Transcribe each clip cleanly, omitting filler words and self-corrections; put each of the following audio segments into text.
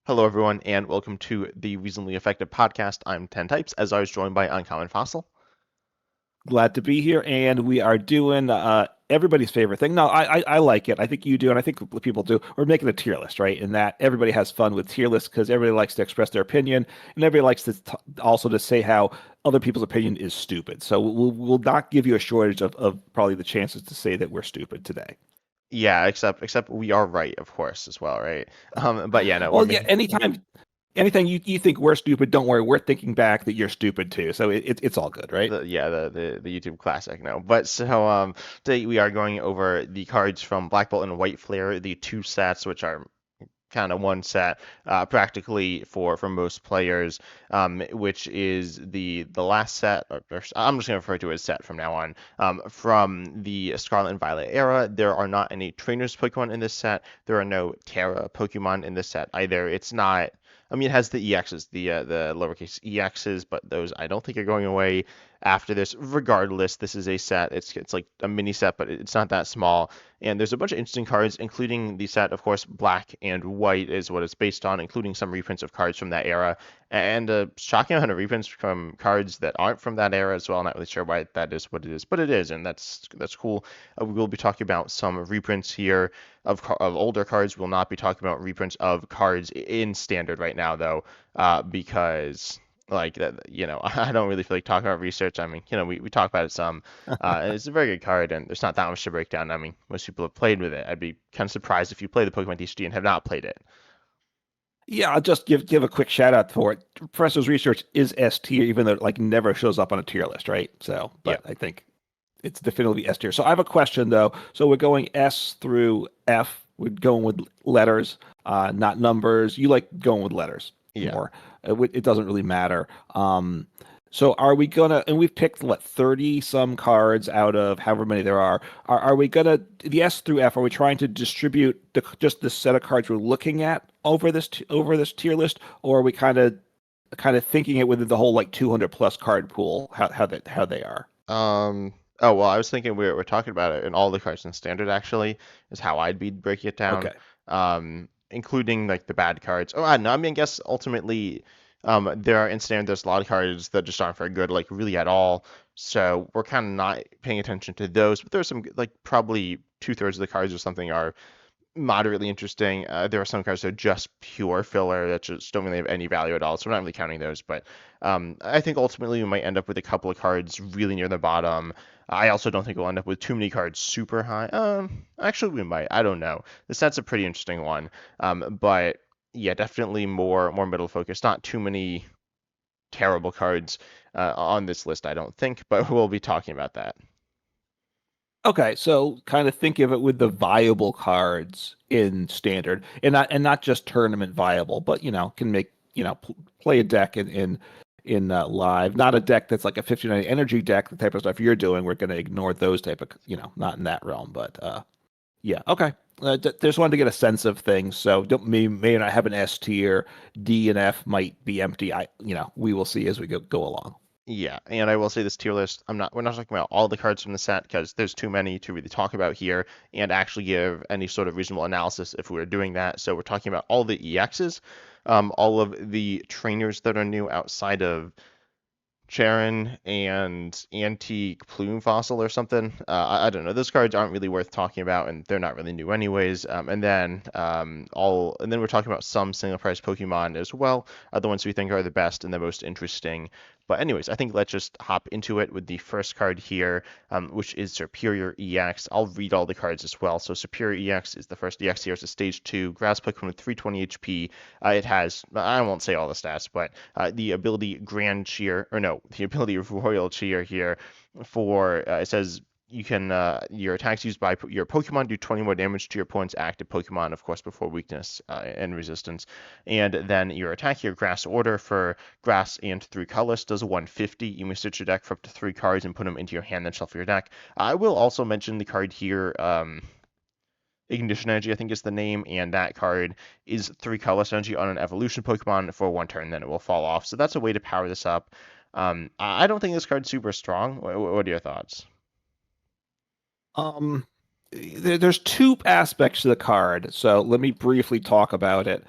Hello, everyone, and welcome to the Reasonably Effective podcast. I'm 10 Types, as I was joined by Uncommon Fossil. Glad to be here, and we are doing everybody's favorite thing. No, I like it. I think you do, and I think people do. We're making a tier list, right? And that everybody has fun with tier lists because everybody likes to express their opinion, and everybody likes to also to say how other people's opinion is stupid. So we'll not give you a shortage of probably the chances to say that we're stupid today. Yeah, except we are right, of course, as well, right? But yeah, no, we're Well, yeah, making anytime you think we're stupid, don't worry, we're thinking back that you're stupid too. So it's all good, right? the YouTube classic now. But so today we are going over the cards from Black Bolt and White Flare, the two sets, which are kind of one set practically for most players, which is the last set, or I'm just going to refer to it as set from now on, from the Scarlet and Violet era. There are not any trainers Pokemon in this set. There are no Terra Pokemon in this set either. It's not. I mean, it has the EXs, the lowercase EXs, but those I don't think are going away after this. Regardless, this is a set. It's like a mini set, but it's not that small. And there's a bunch of interesting cards, including the set, of course, Black and White is what it's based on, including some reprints of cards from that era, and a shocking amount of reprints from cards that aren't from that era as well. I'm not really sure why that is what it is, but it is, and that's cool. We will be talking about some reprints here of older cards. We'll not be talking about reprints of cards in Standard right now, though, because like that, I don't really feel like talking about research. I mean, we talk about it some. It's a very good card, and there's not that much to break down. I mean, most people have played with it. I'd be kind of surprised if you play the Pokemon TCG and have not played it. Yeah, I'll just give a quick shout out for it. Professor's research is S tier, even though it like never shows up on a tier list, right? So, Yeah. but I think it's definitely S tier. So I have a question though. So we're going S through F. We're going with letters, not numbers. You like going with letters Yeah. more. It doesn't really matter. So are we gonna? And we've picked what 30 some cards out of however many there are. Are we gonna the S through F? Are we trying to distribute just the set of cards we're looking at over this tier list, or are we kind of thinking it within the whole like 200 plus card pool? How they are? Oh well, I was thinking we're talking about it in all the cards in Standard actually is how I'd be breaking it down, Okay. including like the bad cards. Oh, I don't know. I mean, I guess ultimately, there are in Standard there's a lot of cards that just aren't very good, like really at all. So we're kind of not paying attention to those. But there's some like probably two-thirds of the cards or something are moderately interesting. There are some cards that are just pure filler that just don't really have any value at all, so we're not really counting those. But I think ultimately we might end up with a couple of cards really near the bottom. I also don't think we'll end up with too many cards super high. Actually, we might. I don't know. The set's a pretty interesting one. But yeah, definitely more middle focused. Not too many terrible cards on this list, I don't think, but we'll be talking about that. Okay, so kind of think of it with the viable cards in standard, and not just tournament viable, but can make play a deck in live. Not a deck that's like a 59 energy deck, the type of stuff you're doing. We're going to ignore those type of not in that realm, but yeah, okay. Just wanted to get a sense of things. So don't may not have an S tier. D and F might be empty. We will see as we go along. Yeah, and I will say this tier list, we're not talking about all the cards from the set because there's too many to really talk about here and actually give any sort of reasonable analysis if we were doing that. So we're talking about all the EXs, all of the trainers that are new outside of Charon and Antique Plume Fossil or something. I don't know. Those cards aren't really worth talking about, and they're not really new anyways. And then we're talking about some single price Pokemon as well, the ones we think are the best and the most interesting. But anyways, I think let's just hop into it with the first card here, which is Superior EX. I'll read all the cards as well. So Superior EX is the first EX here. It's a Stage 2 Grass Pokemon with 320 HP. It has, I won't say all the stats, but the ability Grand Cheer, or no, the ability Royal Cheer here for, it says you can, your attacks used by your Pokemon do 20 more damage to your opponent's active Pokemon, of course, before weakness and resistance. And then your attack here, Grass Order for Grass and 3 colors, does 150. You may search your deck for up to 3 cards and put them into your hand, then shuffle your deck. I will also mention the card here, Ignition Energy, I think is the name, and that card is 3 colorless energy on an evolution Pokemon for 1 turn, then it will fall off. So that's a way to power this up. I don't think this card's super strong. What are your thoughts? Um, there's two aspects to the card, so let me briefly talk about it.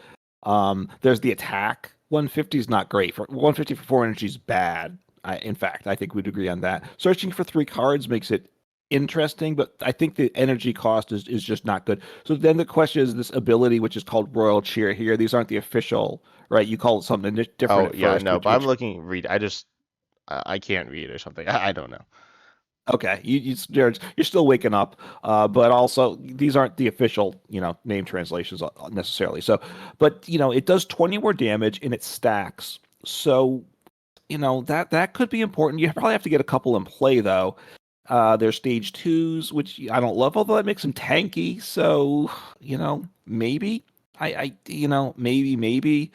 There's the attack. 150 is not great. For 150 for 4 energy is bad. In fact, I think we'd agree on that. Searching for 3 cards makes it interesting, but I think the energy cost is just not good. So then the question is this ability, which is called Royal Cheer here. These aren't the official, right? You call it something different Oh at yeah, first, no, but I'm which looking read. I can't read or something. I don't know. okay, you're still waking up, but also these aren't the official, name translations necessarily. So, but it does 20 more damage and it stacks. So, that could be important. You probably have to get a couple in play though. There's stage twos, which I don't love, although that makes them tanky. So, maybe maybe.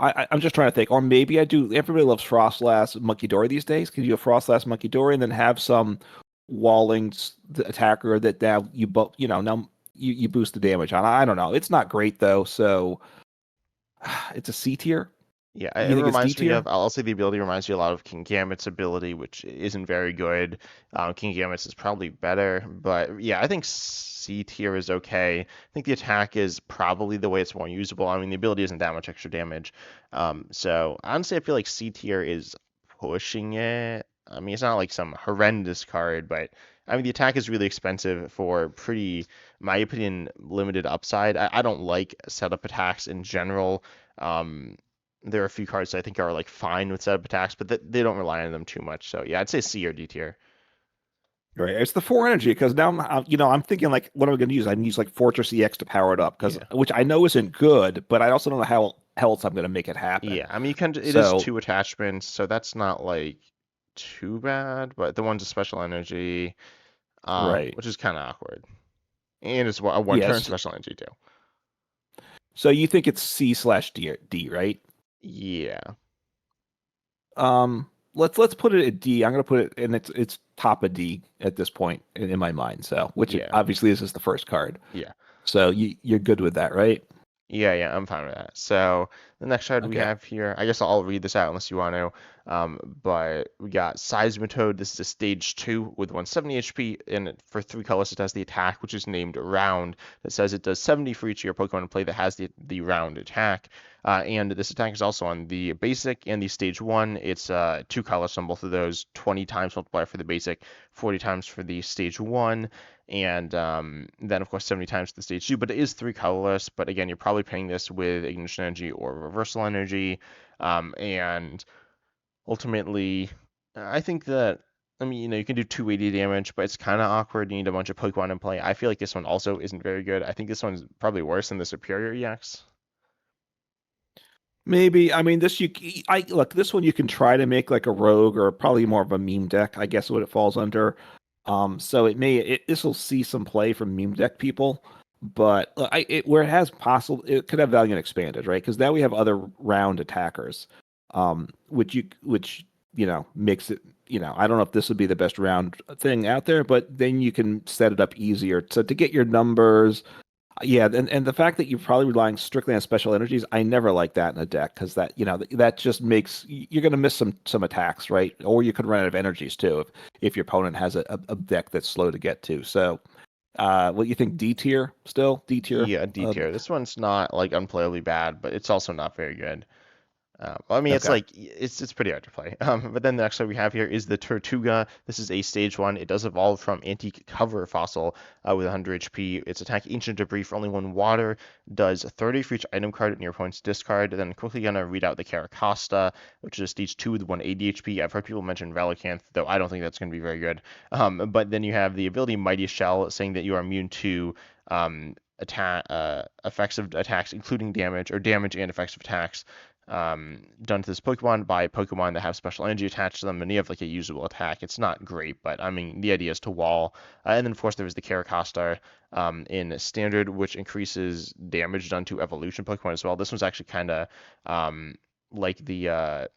I'm just trying to think, or maybe I do. Everybody loves Frostlass Monkey Dory these days. Can you do a Frostlass Monkey Dory and then have some walling the attacker that now now you boost the damage on? I don't know. It's not great though, so it's a C tier. Yeah, it You think it's D reminds me tier? of. I'll say the ability reminds me a lot of King Gambit's ability, which isn't very good. King Gambit's is probably better, but yeah, I think C tier is okay. I think the attack is probably the way it's more usable. I mean, the ability isn't that much extra damage. So honestly, I feel like C tier is pushing it. I mean, it's not like some horrendous card, but I mean, the attack is really expensive for pretty, in my opinion, limited upside. I don't like setup attacks in general. Um, there are a few cards that I think are like fine with setup attacks, but they don't rely on them too much. So yeah, I'd say C or D tier. Right. It's the 4 energy because now I'm thinking like, what am I going to use? I can use like Fortress EX to power it up because Yeah. which I know isn't good, but I also don't know how else I'm going to make it happen. Yeah. I mean, you can. It is So, two attachments, so that's not like too bad. But the one's a special energy, right. which is kind of awkward, and it's a one turn Yes. special energy too. So you think it's C/D, right? Yeah. Let's put it at D. I'm gonna put it, and it's top of D at this point in my mind. So, which Yeah. obviously this is the first card. Yeah. So you're good with that, right? Yeah, yeah, I'm fine with that. So the next card we Okay. have here, I guess I'll read this out unless you want to. But we got Seismatode. This is a stage 2 with 170 HP, and for 3 colors it has the attack, which is named Round. That says it does 70 for each of your Pokemon in play that has the Round attack. And this attack is also on the basic and the stage 1. It's 2 colors on both of those, 20 times multiplier for the basic, 40 times for the stage 1 and then of course 70 times the stage 2, but it is 3 colorless. But again, you're probably pairing this with ignition energy or reversal energy, and ultimately I think that, I mean, you can do 280 damage, but it's kind of awkward. You need a bunch of Pokemon in play. I feel like this one also isn't very good. I think this one's probably worse than the Superior EX. Maybe. I mean, I look, this one you can try to make like a rogue or probably more of a meme deck, I guess what it falls under. So this will see some play from meme deck people, but where it has possible, it could have value in expanded, right? Because now we have other round attackers, which makes it, I don't know if this would be the best round thing out there, but then you can set it up easier. So to get your numbers, yeah, and the fact that you're probably relying strictly on special energies, I never like that in a deck because that just makes you're going to miss some attacks, right? Or you could run out of energies too if your opponent has a deck that's slow to get to. So, what you think? D tier still? D tier? Yeah, D tier. This one's not like unplayably bad, but it's also not very good. I mean, it's Okay. like it's pretty hard to play. But then the next one we have here is the Tortuga. This is a stage 1. It does evolve from Antique Cover Fossil with 100 HP. Its attack Ancient Debris for only 1 water. Does 30 for each item card in your opponent's discard. Then quickly gonna read out the Caracosta, which is a stage 2 with 180 HP. I've heard people mention Relicanth, though I don't think that's gonna be very good. But then you have the ability Mighty Shell, saying that you are immune to attack effects of attacks, including damage or damage and effects of attacks done to this Pokemon by Pokemon that have special energy attached to them, and you have like a usable attack. It's not great, but I mean the idea is to wall. And then of course there was the Caracosta in Standard, which increases damage done to Evolution Pokemon as well. This one's actually kind of like the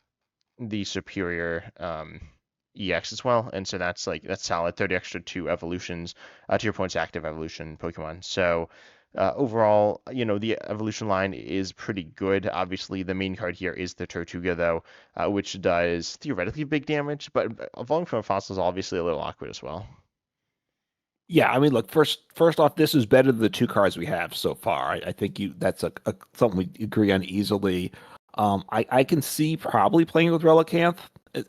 Superior EX as well, and so that's solid. 30 extra to evolutions to your points active evolution Pokemon. So overall, the evolution line is pretty good. Obviously, the main card here is the Tortuga, though, which does theoretically big damage, but evolving from a fossil is obviously a little awkward as well. Yeah, I mean, look, first off, this is better than the two cards we have so far. I think you that's a something we agree on easily. I can see probably playing with Relicanth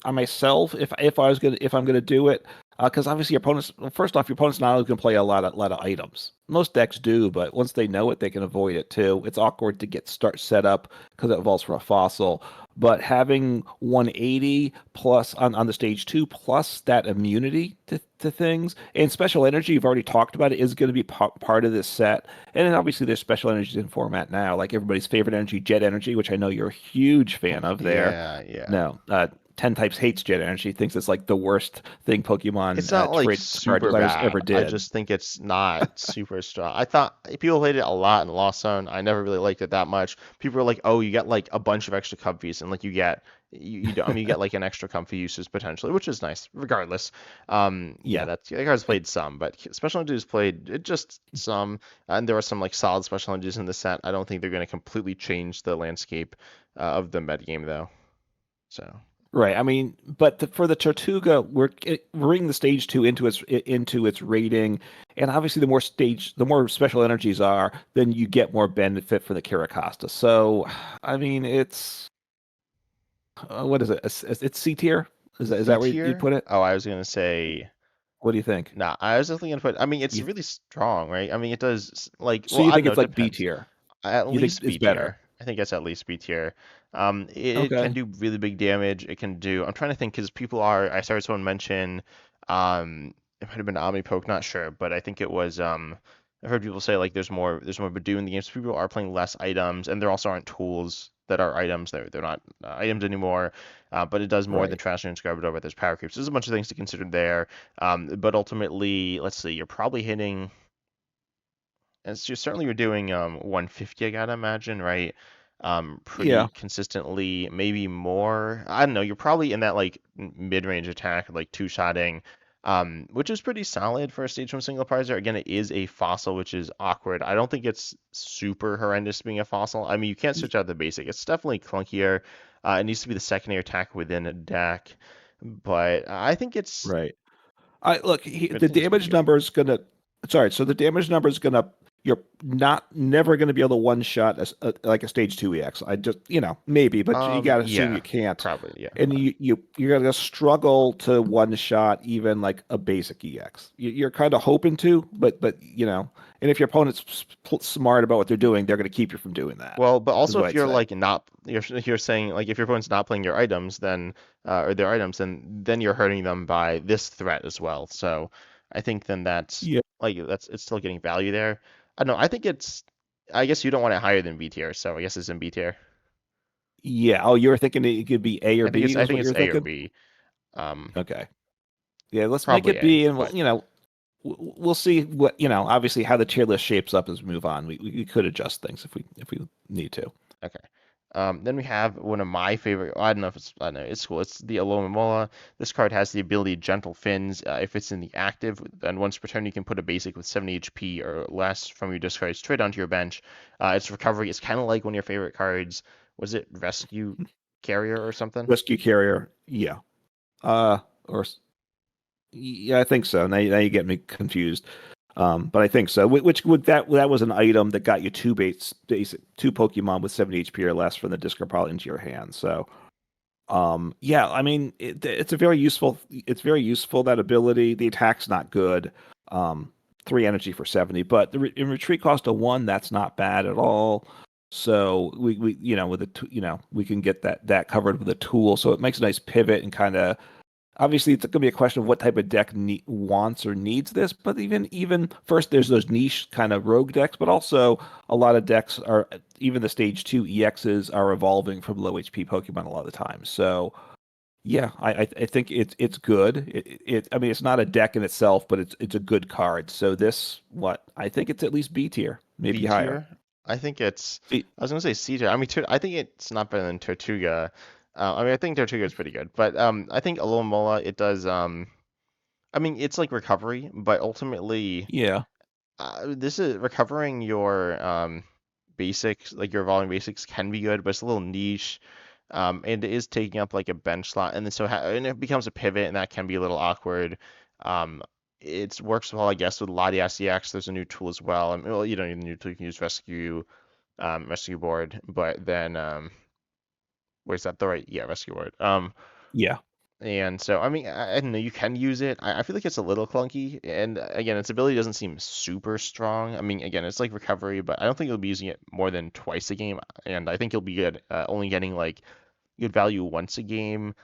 on myself if I'm gonna do it. Because obviously your opponents, well, first off, your opponent's not always gonna play a lot of items. Most decks do, but once they know it, they can avoid it too. It's awkward to get start set up because it evolves from a fossil. But having 180 plus on the stage two plus that immunity to things and special energy, you've already talked about it, is going to be part of this set. And then obviously there's special energies in format now, like everybody's favorite energy, Jet Energy, which I know you're a huge fan of there. Yeah, yeah. No, 10 types hates Jet Energy, thinks it's like the worst thing Pokemon It's not like card super designers bad. ever I did. just think it's not super strong. I thought people played it a lot in Lost Zone. I never really liked it that much. People were like, "Oh, you get like a bunch of extra comfies, and like you don't. I mean, you get like an extra comfy uses potentially, which is nice. Regardless, yeah, Yeah. that's the guys played some, but special energies played it just some, and there were some like solid special energies in the set. I don't think they're going to completely change the landscape of the metagame though. So. Right. I mean, but for the Tortuga, we're bringing the stage two into its rating, and obviously, the more special energies are, then you get more benefit for the Kirikasta. So, I mean, it's what is it? It's C tier. Is that C where you tier? put it? Oh, I was gonna say What do you think? nah. I was definitely gonna put. I mean, it's You really strong, right? I mean, it does like. so Well, you I don't think know. it's It like B depends. tier? At You think least it's B better? tier. I think it's at least B tier. It can Okay. do really big damage. It can do. I'm trying to think because people are. I started someone mention. It might have been Omnipoke, not sure, but I think it was. I've heard people say like there's more Badoo in the game, so people are playing less items, and there also aren't tools that are items. They're not items anymore. But it does more than Right. trash and scrub it over. There's power creeps. There's a bunch of things to consider there. But ultimately, let's see. You're probably hitting. It's just certainly you're doing 150, I gotta imagine, right? Yeah. Pretty consistently, maybe more. I don't know. You're probably in that like mid-range attack, like two-shotting, which is pretty solid for a stage one single parser. Again, it is a fossil, which is awkward. I don't think it's super horrendous being a fossil. I mean, you can't Y- switch out the basic. It's definitely clunkier. It needs to be the secondary attack within a deck, but I think it's. Right. I look, I the think it's pretty damage good. number is gonna. Sorry, so the damage number is gonna. You're not never gonna be able to one shot like a stage two EX. I just maybe, but you gotta assume Yeah, you can't, probably, yeah. and you're gonna struggle to one shot even like a basic EX. You're kind of hoping to, but and if your opponent's smart about what they're doing, they're gonna keep you from doing that. Well, but Is also what if I'd you're say. like not you're saying like if your opponent's not playing your items, then or their items, then you're hurting them by this threat as well. So I think then that's Yeah. like that's it's still getting value there. I don't know. I think it's. I guess you don't want it higher than B tier, so I guess it's in B tier. Yeah. Oh, you were thinking it could be A or B, I is think what you it's were A or thinking? B. Okay. Yeah, let's make Probably it A, B, and but we'll see what obviously how the tier list shapes up as we move on. We could adjust things if we need to. okay. Then we have one of my favorite. I don't know if it's. I don't know. It's cool. It's the Alomola. This card has the ability Gentle Fins. If it's in the active, then once per turn you can put a basic with 70 HP or less from your discard straight onto your bench. Its recovery is kind of like one of your favorite cards. Was it Rescue Carrier or something? Rescue carrier, yeah. Or yeah, I think so. Now you get me confused. But I think so. Which would that was an item that got you two Pokemon with 70 HP or less from the discard pile into your hand. So yeah, I mean, it's a very useful. It's very useful, that ability. The attack's not good. Um, 3 energy for 70, but in retreat cost of 1, that's not bad at all. So we with we can get that covered with a tool. So it makes a nice pivot and kind of. Obviously, it's going to be a question of what type of deck wants or needs this. But even first, there's those niche kind of rogue decks, but also a lot of decks are, even the stage two EXs are evolving from low HP Pokemon a lot of the time. So yeah, I think it's good. I mean, it's not a deck in itself, but it's a good card. So I think it's at least B tier, B maybe higher. tier? I think it's. See, I was gonna say C tier. I mean, I think it's not better than Tortuga. I mean, I think Tortuga is pretty good, but I think Alomola it does. I mean, it's like recovery, but ultimately, yeah, this is recovering your basics, like your evolving basics, can be good, but it's a little niche. And it is taking up like a bench slot, and then and it becomes a pivot, and that can be a little awkward. Um, it works well, I guess, with a lot of the SEX. There's a new tool as well. Well, you don't need a new tool. You can use rescue board, but then where's that the right? Yeah, rescue board. Yeah. And so I mean, I don't know. You can use it. I feel like it's a little clunky, and again, its ability doesn't seem super strong. I mean, again, it's like recovery, but I don't think you'll be using it more than twice a game, and I think you'll be good only getting like good value once a game.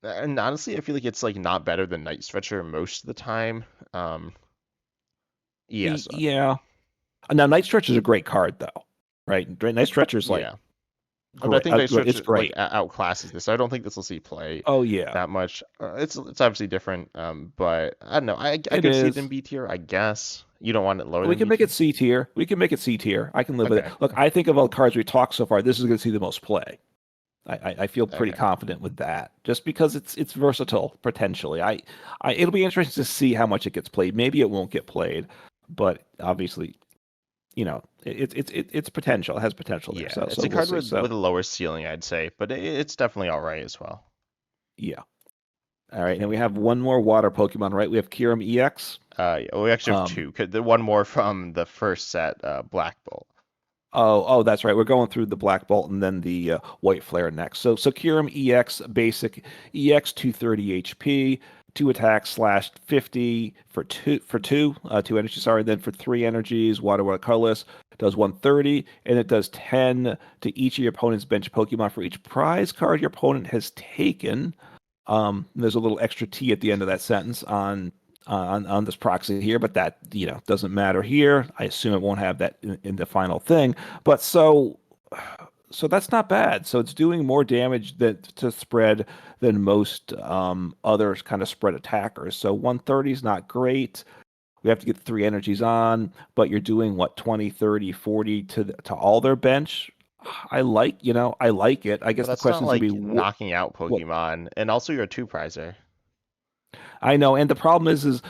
And honestly, I feel like it's like not better than Night Stretcher most of the time. Um, yes, Yeah. Now, Night Stretcher is a great card, though, right? Night Stretcher is like yeah. But I great. think Night It's Stretcher like great. outclasses this. I don't think this will see play Oh yeah, that much. It's obviously different, but I don't know. I it could see it in is. B tier, I guess. You don't want it lower We than can B make it tier? C tier. We can make it C tier. I can live with it. Okay, Look, I think of all the cards we talked so far, this is going to see the most play. I feel pretty okay. confident with that, just because it's versatile potentially. It'll be interesting to see how much it gets played. Maybe it won't get played, but obviously, it's potential. It has potential there. Yeah, it's So a we'll card see. with So a lower ceiling, I'd say, but it's definitely all right as well. yeah. All right, and we have one more water Pokemon, right? We have Kyurem EX. Yeah, well, we actually have Um, two. The one more from the first set, Black Bolt. that's right. We're going through the Black Bolt and then the White Flare next. So Kyurem EX basic EX 230 HP, two attacks slash 50 for two energy. Sorry, then for three energies, water colorless does 130, and it does 10 to each of your opponent's bench Pokemon for each prize card your opponent has taken. There's a little extra T at the end of that sentence on this proxy here, but that doesn't matter here. I assume it won't have that in the final thing. But so that's not bad. So it's doing more damage to spread than most other kind of spread attackers. So 130 is not great. We have to get three energies on, but you're doing what 20, 30, 40 to all their bench. I like it. I But guess the that's not question is going to like be knocking out what Pokemon, and also you're a two prizer. I know, and the problem is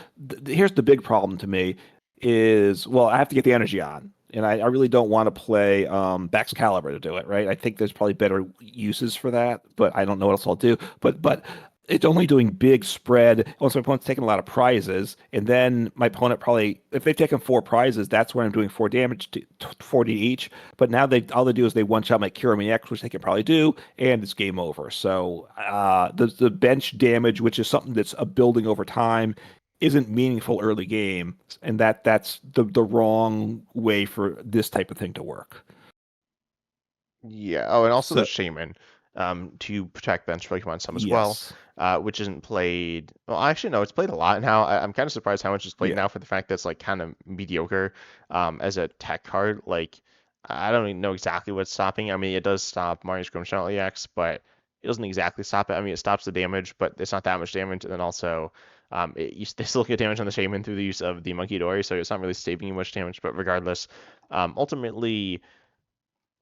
here's the big problem to me is well, I have to get the energy on, and I really don't want to play Baxcalibur to do it, right? I think there's probably better uses for that, but I don't know what else I'll do. But it's only doing big spread. Once my opponent's taking a lot of prizes, and then my opponent probably, if they've taken four prizes, that's where I'm doing four damage to 40 each. But now they all they do is they one shot my Kirami X, which they can probably do, and it's game over. So the bench damage, which is something that's a building over time, isn't meaningful early game, and that's the wrong way for this type of thing to work. Yeah. Oh, and also the So Shaman, to protect bench Pokemon some as well, yes, which isn't played. Well, actually, no, it's played a lot now. I'm kind of surprised how much it's played yeah, now for the fact that it's like kind of mediocre, as a tech card. Like, I don't even know exactly what's stopping. I mean, it does stop Mario's Grimmsnarl EX, but it doesn't exactly stop it. I mean, it stops the damage, but it's not that much damage. And then also, they still get damage on the Shaman through the use of the Monkey Dory, so it's not really saving you much damage. But regardless, ultimately.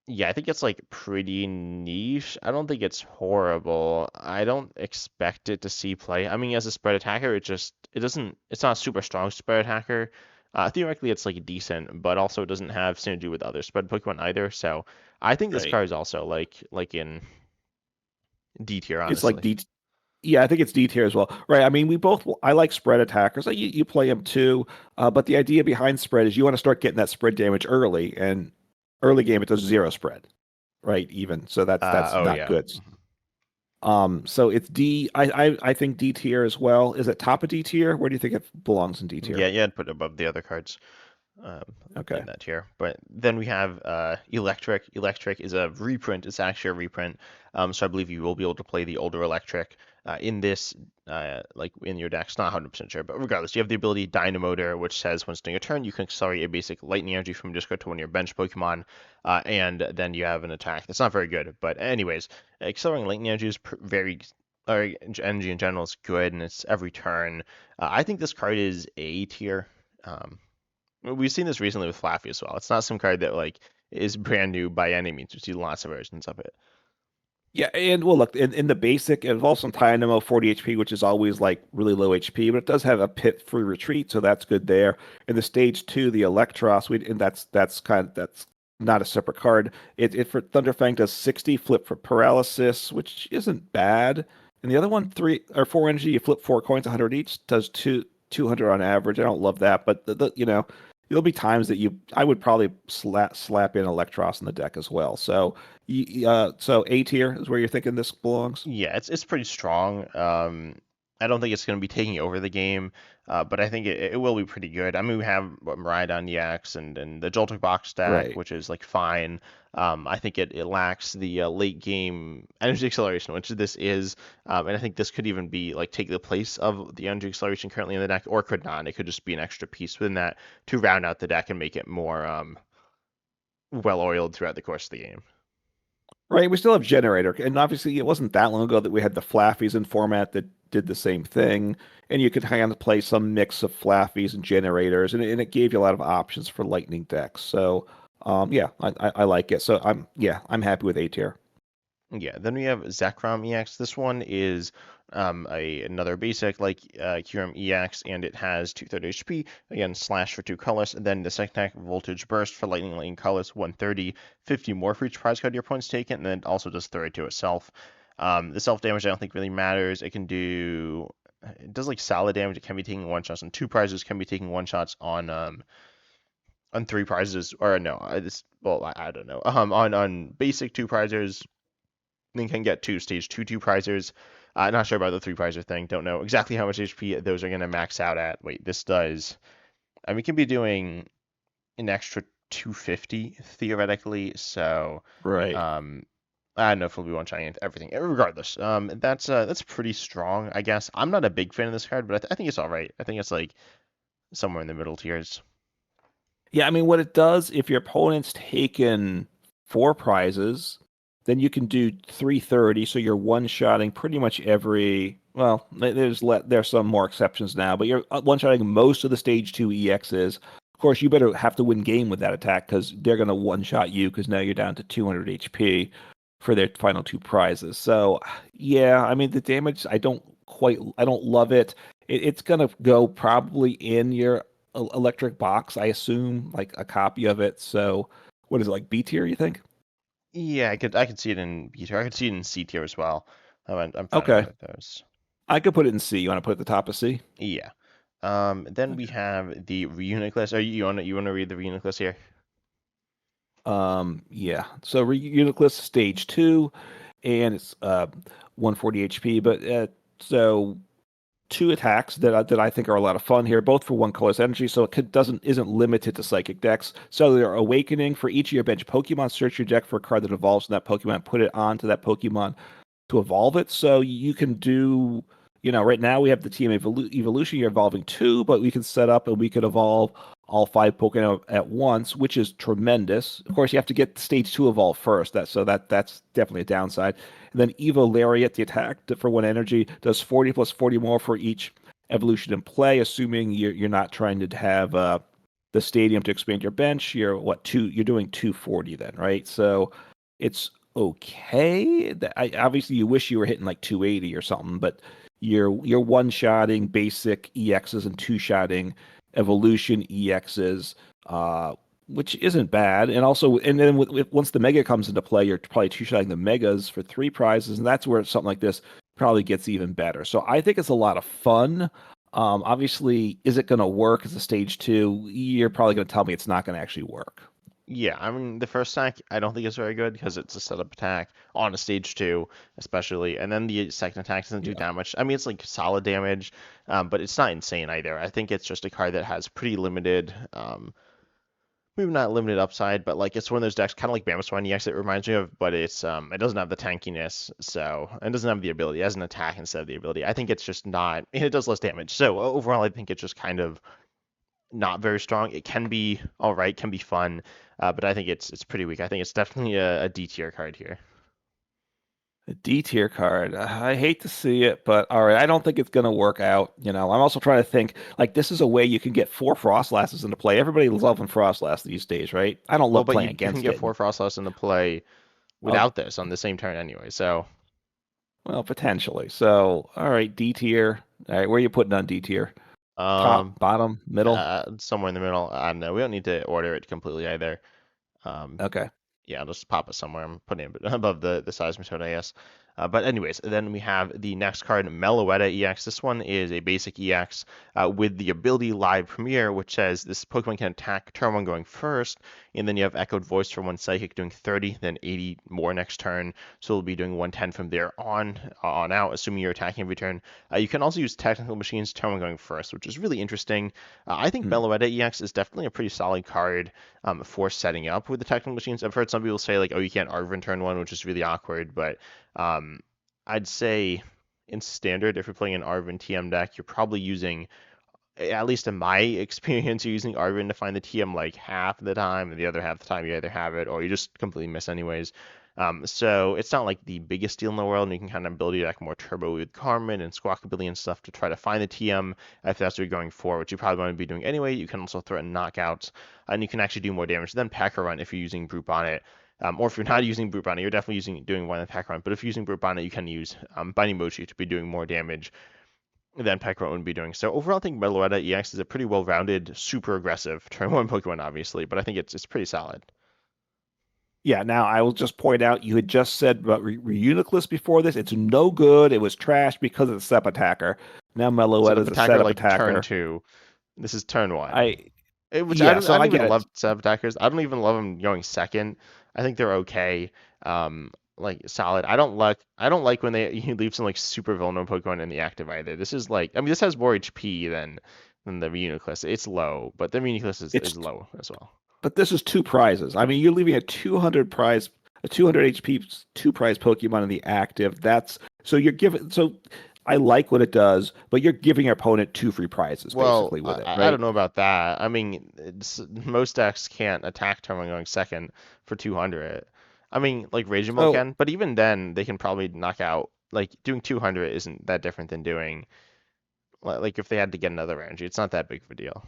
Yeah, I think it's like pretty niche. I don't think it's horrible. I don't expect it to see play. I mean, as a spread attacker, it's not a super strong spread attacker. Theoretically, it's like decent, but also it doesn't have synergy with other spread Pokemon either. So I think this right. card is also like in D tier, It's like honestly. D. Yeah, I think it's D tier as well. Right. I mean, I like spread attackers. Like, you play them too. But the idea behind spread is you want to start getting that spread damage early, and early game it does zero spread, right? Even so, that's Oh not yeah. good. So it's D. I think D tier as well. Is it top of D tier? Where do you think it belongs in D tier? Yeah, yeah, I'd put it above the other cards. um, Okay. in that tier. But then we have Electric. Electric is a reprint. It's actually a reprint. So I believe you will be able to play the older Electric in this, like in your deck. It's not 100% sure, but regardless, you have the ability Dynamotor, which says once during a turn, you can accelerate a basic lightning energy from discard to one of your bench Pokemon, and then you have an attack. That's not very good, but anyways, accelerating lightning energy is very or energy in general is good, and it's every turn. I think this card is A tier. Um, We've seen this recently with Flaffy as well. It's not some card that like is brand new by any means. We've seen lots of versions of it. Yeah, and well, look, in the basic, it involves some Dynamo 40 HP, which is always like really low HP, but it does have a pit free retreat, so that's good there. In the stage two, the Electros, and that's not a separate card. It for Thunderfang does 60 flip for paralysis, which isn't bad. And the other one, three or four energy, you flip four coins, 100 each, does two. 200 on average. I don't love that, but there'll be times that I would probably slap in Electros in the deck as well. So, so A tier is where you're thinking this belongs. Yeah, it's pretty strong. I don't think it's going to be taking over the game, but I think it will be pretty good. I mean, we have what, Miraidon EX and the Joltik box stack, Right. which is like fine. I think it lacks the late game energy acceleration, which this is, and I think this could even be like take the place of the energy acceleration currently in the deck, or could not. It could just be an extra piece within that to round out the deck and make it more well oiled throughout the course of the game. Right. We still have Generator, and obviously it wasn't that long ago that we had the Flaffies in format that did the same thing, and you could kind of play some mix of Flaffies and Generators, and it gave you a lot of options for Lightning decks. So, yeah, I like it. So I'm happy with A tier. Yeah, then we have Zekrom EX. This one is another basic like QRM EX, and it has 230 HP. Again, slash for 2 colors. And then the second attack, Voltage Burst for Lightning Lane colors, 130, 50 more for each prize card your opponent's taken, and then it also does 30 to itself. The self damage I don't think really matters. It does like solid damage. It can be taking one shots on 2 prizes, can be taking one shots on 3 prizes, or no, I don't know. On basic 2 prizes, then can get 2 stage 2 prizers. Not sure about the 3 prizer thing. Don't know exactly how much HP those are going to max out at. Wait, this does. I mean, we can be doing an extra 250 theoretically. So, Right. um, I don't know if we'll be one shotting everything. Regardless, that's pretty strong, I guess. I'm not a big fan of this card, but I think it's all right. I think it's like somewhere in the middle tiers. Yeah, I mean, what it does, if your opponent's taken 4 prizes, then you can do 330. So you're one-shotting pretty much every. Well, there's some more exceptions now, but you're one-shotting most of the stage 2 EXs. Of course, you better have to win game with that attack because they're going to one-shot you because now you're down to 200 HP for their final 2 prizes. So, yeah, I mean, the damage, I don't love it. It's going to go probably in your electric box, I assume, like a copy of it. So, what is it, like B tier, you think? Yeah, I could see it in B tier. I could see it in C tier as well. I'm fine with Okay. either of those. I could put it in C. You want to put it at the top of C? Yeah. Then we Okay. have the reunic list. Are you wanna read the reunic list here? Yeah. So Uniclus stage 2, and it's 140 HP. But so 2 attacks that I think are a lot of fun here, both for 1 colorless energy, so it isn't limited to psychic decks. Cellular Awakening, for each of your bench Pokemon, search your deck for a card that evolves from that Pokemon, put it onto that Pokemon to evolve it. So you can do, right now we have the team evolution. You're evolving 2, but we can set up and we could evolve all 5 Pokemon at once, which is tremendous. Of course, you have to get stage 2 evolve first. That's definitely a downside. And then Evo Lariat, the attack for 1 energy, does 40 plus 40 more for each evolution in play, assuming you're not trying to have the stadium to expand your bench. You're doing 240 then, right? So it's okay. Obviously, you wish you were hitting like 280 or something, but you're one-shotting basic EXs and two-shotting evolution EXs, which isn't bad. And also, and then once the mega comes into play, you're probably two-shotting the megas for 3 prizes, and that's where something like this probably gets even better. So I think it's a lot of fun. Obviously, is it going to work as a stage 2? You're probably going to tell me it's not going to actually work. Yeah, I mean the first attack I don't think is very good because it's a setup attack on a stage 2, especially, and then the second attack doesn't do Yeah. damage. I mean it's like solid damage, but it's not insane either. I think it's just a card that has pretty limited, maybe not limited upside, but like it's one of those decks kind of like Bambaswine EX it reminds me of, but it doesn't have the tankiness, so it doesn't have the ability. It has an attack instead of the ability. I think it's just not, and it does less damage. So overall, I think it's just kind of not very strong. It can be all right, can be fun, but I think it's pretty weak. I think it's definitely a D tier card here. A D tier card. I hate to see it, but all right. I don't think it's going to work out. I'm also trying to think like this is a way you can get 4 Frostlasses into play. Everybody's loving Frostlass these days, right? I don't Well, love but playing you can against get it. 4 Frostlass into play Oh, without this on the same turn anyway. So well, potentially. So, all right, D tier. All right, where are you putting on D tier? Top, um, bottom, middle? somewhere in the middle. I don't know. We don't need to order it completely either. Um, Okay. yeah, I'll just pop it somewhere. I'm putting it above the Seismatode, I guess. But anyways, then we have the next card, Meloetta EX. This one is a basic EX with the ability Live Premiere, which says this Pokemon can attack turn one going first, and then you have Echoed Voice for one Psychic doing 30, then 80 more next turn. So it'll be doing 110 from there on out, assuming you're attacking every turn. You can also use Technical Machines turn one going first, which is really interesting. I think Hmm. Meloetta EX is definitely a pretty solid card for setting up with the Technical Machines. I've heard some people say like, oh, you can't Arven turn one, which is really awkward, but um, I'd say in standard, if you're playing an Arven TM deck, you're probably using, at least in my experience, you're using Arven to find the TM like half the time, and the other half the time you either have it or you just completely miss anyways. So it's not like the biggest deal in the world, and you can kind of build your deck more turbo with Carmen and Squawkabilly and stuff to try to find the TM if that's what you're going for, which you probably want to be doing anyway. You can also threaten knockouts, and you can actually do more damage than Packer Run if you're using Brute Bonnet. Or if you're not using Brute Bonnet, you're definitely doing one in Packer Run. But if you're using Brute Bonnet, you can use Binding Mochi to be doing more damage than Pekka would be doing. So overall, I think Meloetta EX is a pretty well-rounded, super aggressive turn one Pokemon, obviously, but I think it's pretty solid. Yeah, now I will just point out you had just said about Reuniclus before this. It's no good. It was trash because it's a Sep attacker. Now So Meloetta the is a attacker setup like turn attacker. two. This is turn one. I Which Yeah, I so don't I even get love it. sub attackers. I don't even love them going second. I think they're okay. Like solid. I don't like when they he leave some like super vulnerable Pokemon in the active either. This is like I mean this has more HP than the Reuniclus. It's low, but the Reuniclus is It's low as well. but this is two prizes. I mean, you're leaving a 200 HP two prize Pokemon in the active. That's so you're giving so I like what it does, but you're giving your opponent two free prizes Well, basically with it, I right? don't know about that. I mean, most decks can't attack turn one going second for 200. I mean, like Raging Ball So can, but even then, they can probably knock out. Like doing 200 isn't that different than doing like if they had to get another energy. It's not that big of a deal.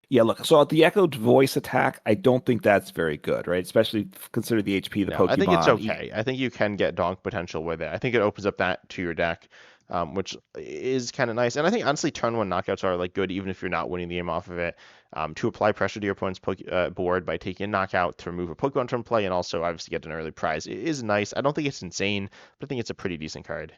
yeah, look, so the echoed voice attack, I don't think that's very good, right? Especially consider the HP of the No, I think it's Pokemon. okay. I think you can get Donk potential with it. I think it opens up that to your deck, which is kind of nice. And I think honestly, turn one knockouts are like good even if you're not winning the game off of it. To apply pressure to your opponent's board by taking a knockout to remove a Pokemon from play, and also obviously get an early prize. It is nice. I don't think it's insane, but I think it's a pretty decent card.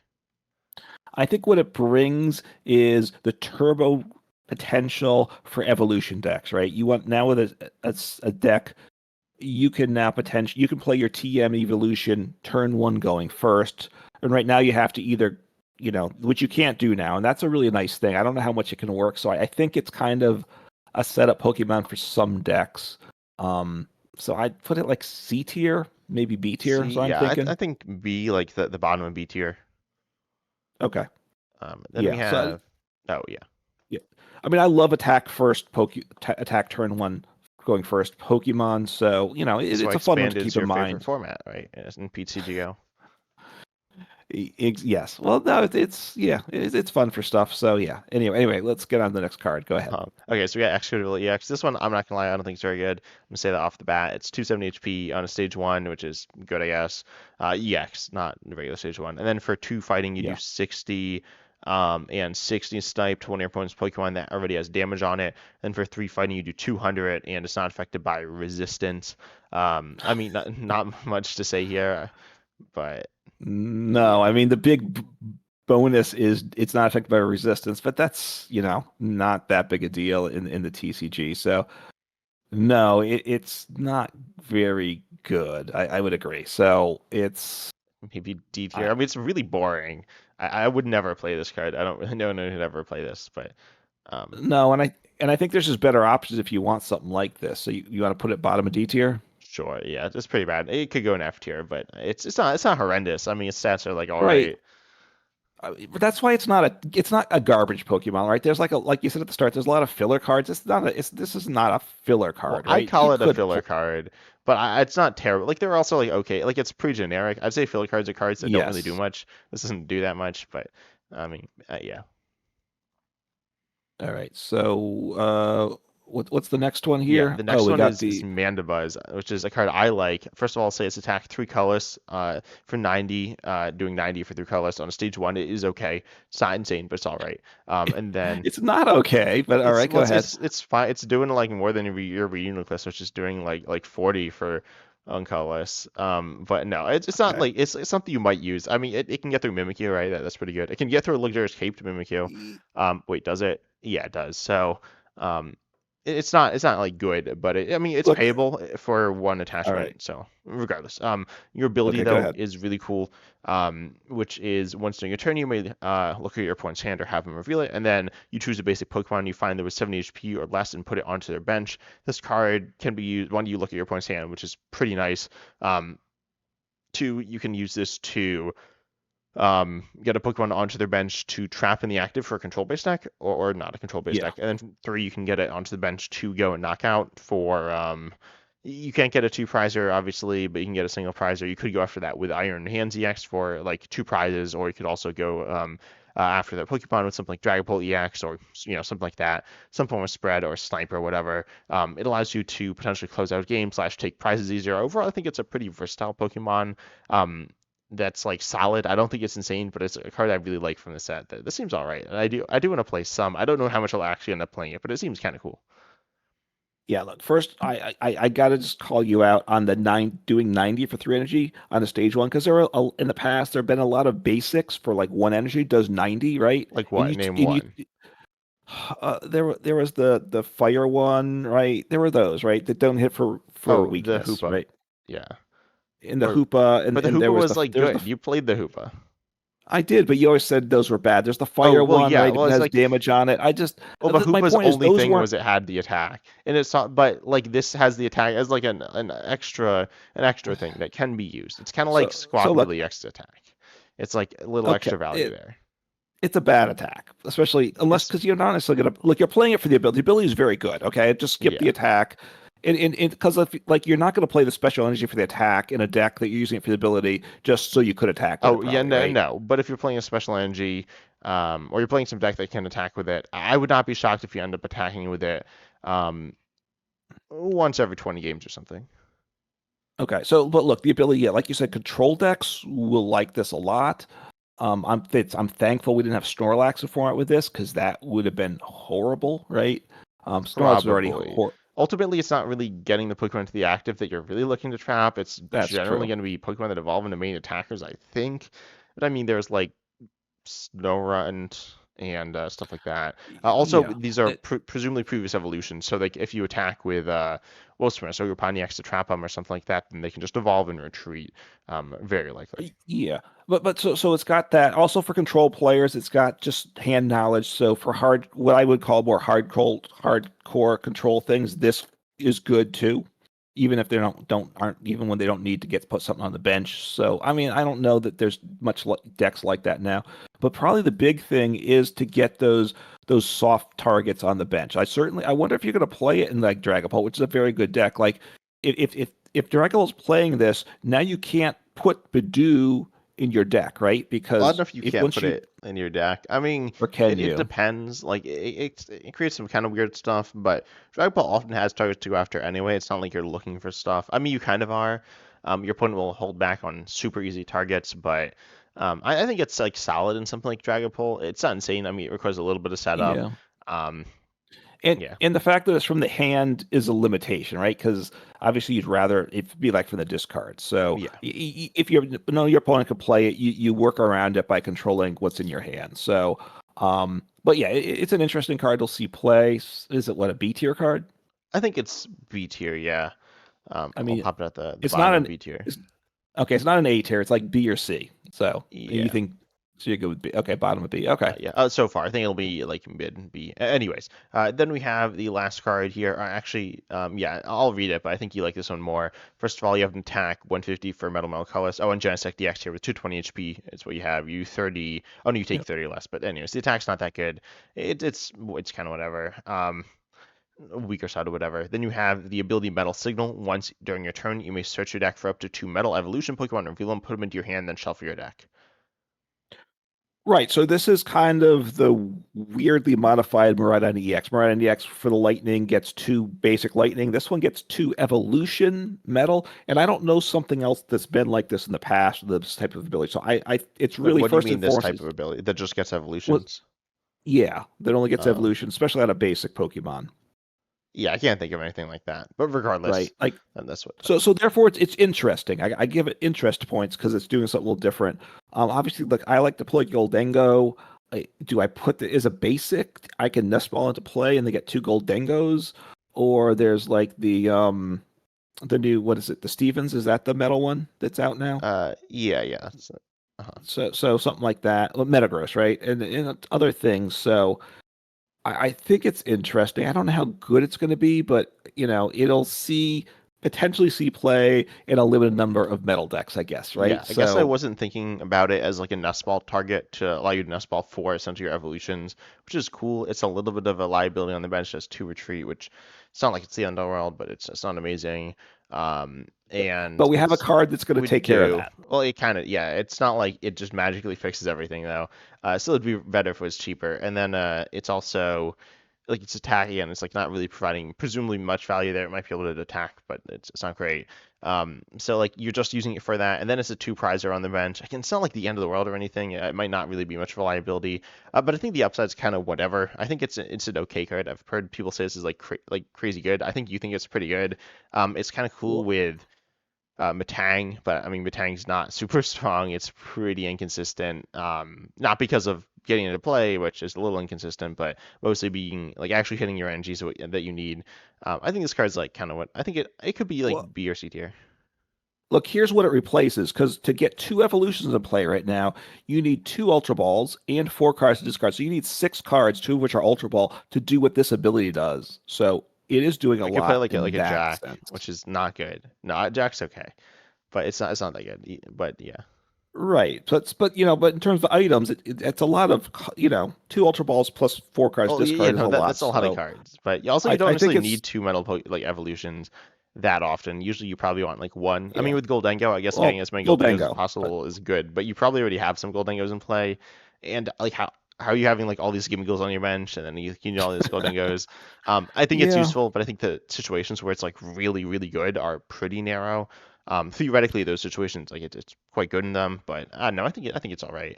I think what it brings is the turbo potential for evolution decks, right? You want now with a deck, you can now potentially you can play your TM evolution turn one going first, and right now you have to either which you can't do now, and that's a really nice thing. I don't know how much it can work, so I think it's kind of a setup Pokemon for some decks. Um, so I'd put it like C tier, maybe B tier. See, So I'm yeah, thinking, I think B like the bottom of B tier. okay, Then we yeah. So have oh yeah. yeah, I mean, I love attack first, attack turn one going first Pokemon. So This is why it's a fun one to expanded is keep in your favorite mind. format, right? As in PTGO. Yes. Well, no, it's fun for stuff. So yeah. Anyway, let's get on to the next card. Go ahead. Okay, so we got Executable EX. This one, I'm not gonna lie, I don't think it's very good. I'm gonna say that off the bat. It's 270 HP on a stage one, which is good, I guess. EX, not the regular stage one. And then for two fighting, you do Yeah. 60, and 60 snipe to one of your opponent's Pokemon that already has damage on it. Then for three fighting, you do 200, and it's not affected by resistance. I mean, not much to say here, but No, yeah. I mean the big bonus is it's not affected by resistance, but that's not that big a deal in the TCG. So no, it's not very good. I would agree. So it's Maybe D tier. I, I mean, it's really boring. I would never play this card. I don't really know anyone who'd ever play this, but um, no, and I think there's just better options if you want something like this. So you want to put it bottom of D tier? sure, yeah, it's pretty bad. It could go in F tier, but it's not horrendous. I mean, its stats are like all Right. right. But that's why it's not a garbage Pokemon, right? There's like you said at the start, there's a lot of filler cards. This is not a filler Well, card, I right? You call it a could filler card, but it's not terrible. Like they're also like okay, like it's pretty generic. I'd say filler cards are cards that don't really do yes. much. This doesn't do that much, but I mean, yeah. All right. So what's the next one Yeah, here? the Oh, next we one got is the Mandabuzz, which is a card I like. First of all, I'll say it's attack three colors for 90, doing 90 for three colors on a stage one. It is okay. It's not insane, but it's all right. And then it's not okay, but all it's right, go well, ahead. it's fine. It's doing like more than your reunion request, which is doing like 40 for. on Colorist. But no, it's not Okay. like it's something you might use. I mean, it can get through Mimikyu, right? That's pretty good. It can get through a Luxurious Cape to Mimikyu. E- Wait, does it? Yeah, it does. So, um, it's not like good, but I mean, it's Look, payable for one all right. attachment. So regardless, your ability Okay, go though ahead. is really cool. Which is once during a turn, you may look at your opponent's hand or have them reveal it, and then you choose a basic Pokemon you find that was 70 HP or less and put it onto their bench. This card can be used when you look at your opponent's hand, which is pretty nice. Um, Two, you can use this to get a Pokemon onto their bench to trap in the active for a control based deck, or not a control based Yeah. deck. And then three, you can get it onto the bench to go and knock out for. You can't get a two prizer, obviously, but you can get a single prizer. You could go after that with Iron Hands EX for like two prizes, or you could also go after that Pokemon with something like Dragapult EX or something like that, some form of spread or sniper or whatever. It allows you to potentially close out games slash take prizes easier. Overall, I think it's a pretty versatile Pokemon. Um, that's like solid. I don't think it's insane, but it's a card I really like from the set. That this seems all right. And I do want to play some. I don't know how much I'll actually end up playing it, but it seems kind of cool. Yeah, look, first I gotta just call you out on the doing 90 for three energy on the stage one, because in the past there have been a lot of basics for like one energy does 90, right? Like what? Name And you one. there was the fire one, right? There were those, right, that don't hit for Oh, the weakness, Hoopa. right? Yeah. In the Or Hoopa, but the and there Hoopa was was like there's the good. You played the Hoopa. I did, but you always said those were bad. There's the Oh, fire well, one, yeah. right? Well, That it's has like damage on it. well, but My Hoopa's point is only those thing weren't was it had the attack, and it's not. But like this has the attack as like an extra thing that can be used. It's kind of like look, Squawkabilly X attack. It's like a little okay. extra value there. It's a bad attack, especially unless It's because you're not necessarily gonna look. You're playing it for the ability. The ability is very good. Okay, just skip the yeah. attack, and because if like you're not gonna play the special energy for the attack in a deck that you're using it for the ability just so you could attack with it, Oh yeah, probably, no, right? no. But if you're playing a special energy, or you're playing some deck that can attack with it, I would not be shocked if you end up attacking with it, once every 20 games or something. Okay, so but look, the ability, yeah, like you said, control decks will like this a lot. I'm thankful we didn't have Snorlax in format with this because that would have been horrible, right? Snorlax is already Probably. hor. Ultimately, it's not really getting the Pokemon to the active that you're really looking to trap. It's That's generally true. going to be Pokemon that evolve into main attackers, I think. But I mean, there's like Snowra and stuff like that. Also, Yeah. these are presumably previous evolutions. So like if you attack with Wolfsmith or Pontiacs to trap them or something like that, then they can just evolve and retreat. Very likely. Yeah, but so it's got that. Also for control players, it's got just hand knowledge. So for what I would call more hardcore control things, this is good too. Even if they aren't even when they don't need to get put something on the bench. So I mean, I don't know that there's much decks like that now. But probably the big thing is to get those soft targets on the bench. I wonder if you're going to play it in like Dragapult, which is a very good deck. Like if Dragapult's playing this, now you can't put Badoo in your deck, right? Well, I don't know Because if you if can't once put you it in your deck. I mean, or it, can it you? depends. Like it creates some kind of weird stuff, but Dragon Ball often has targets to go after anyway. It's not like you're looking for stuff. I mean, you kind of are. Your opponent will hold back on super easy targets, but I think it's like solid in something like Dragon Ball. It's not insane. I mean, it requires a little bit of setup. Yeah. Um, And yeah, and the fact that it's from the hand is a limitation, right? Because obviously you'd rather it be like from the discard. So yeah. if you know your opponent could play it, you work around it by controlling what's in your hand. So, but yeah, it's an interesting card to see play. Is it what, a B tier card? I think it's B tier. Yeah. I I'll mean, pop it at the it's not bottom of an B tier. it's okay. It's not an A tier. It's like B or C. So you Yeah. think so? You go with B. Okay, bottom of B. Okay. Yeah. So far, I think it'll be like mid B. Anyways, then we have the last card here. Actually, yeah, I'll read it, but I think you like this one more. First of all, you have an attack 150 for Metal Colorless. Oh, and Genesect DX here with 220 HP. It's what you have. You 30. Oh no, you take Yeah. 30 less. But anyways, the attack's not that good. It's kind of whatever. A weaker side or whatever. Then you have the ability Metal Signal. Once during your turn, you may search your deck for up to two Metal Evolution Pokemon, reveal them, put them into your hand, then shuffle your deck. Right. So this is kind of the weirdly modified Miraidon EX. Miraidon EX for the lightning gets two basic lightning. This one gets two evolution metal. And I don't know something else that's been like this in the past, this type of ability. So it's Wait, really what do you first mean and this foremost, type of ability that just gets well, evolutions? yeah, that only gets Oh, evolution, especially out of basic Pokemon. Yeah, I can't think of anything like that. But right? regardless, Like that's what. so therefore it's interesting. I give it interest points because it's doing something a little different. Obviously, like I like to play Goldango. Do I put the is a basic I can nest ball into play and they get two Goldengos, or there's like the new what is it? The Stevens, is that the metal one that's out now? Yeah, yeah. Uh-huh. So something like that. Well, Metagross, right? And other things. So I think it's interesting. I don't know how good it's going to be, but it'll potentially see play in a limited number of metal decks, I guess, Yeah, right? I guess I So wasn't thinking about it as like a nest ball target to allow you to nest ball for essentially your evolutions, which is cool. It's a little bit of a liability on the bench, just two retreat, which it's not like it's the underworld, but it's not amazing. And but we have a it's card that's going to we take care of do that. well. It kind of yeah. It's not like it just magically fixes everything though. Still, it'd be better if it was cheaper. And then it's also like its attack again, it's like not really providing presumably much value there. It might be able to attack, but it's not great. So like you're just using it for that, and then it's a two prizer on the bench. Again, it's not like the end of the world or anything. It might not really be much of a liability, but I think the upside's kind of whatever. I think it's an okay card. I've heard people say this is like crazy good. I think you think it's pretty good. It's kind of cool Well, with Matang, but I mean Matang's not super strong. It's pretty inconsistent. Not because of getting into play, which is a little inconsistent, but mostly being like actually hitting your energies that you need. I think this card's like kind of what I think it could be well, like B or C tier. look, here's what it replaces. Because to get two evolutions in play right now, you need two Ultra Balls and four cards to discard. So you need six cards, two of which are Ultra Ball, to do what this ability does. So it is doing a I could play lot like in a that Jack, sense. which is not good. No, Jack's okay, but it's not that good. But yeah. Right. But in terms of items, it's a lot of two Ultra Balls plus four cards Oh yeah, discard is no, a lot. that's a lot of So cards. But you don't I think necessarily it's need two like evolutions that often. Usually you probably want like one. I mean yeah. with Goldengo, I guess getting Well, as many Goldengos as Goldango, but possible is good, but you probably already have some Goldengos in play. And like how are you having like all these Gimmigles on your bench and then you need all these Goldengos? I think it's yeah. useful, but I think the situations where it's like really, really good are pretty narrow. Theoretically those situations like it's quite good in them, but I don't know, I think it's all right.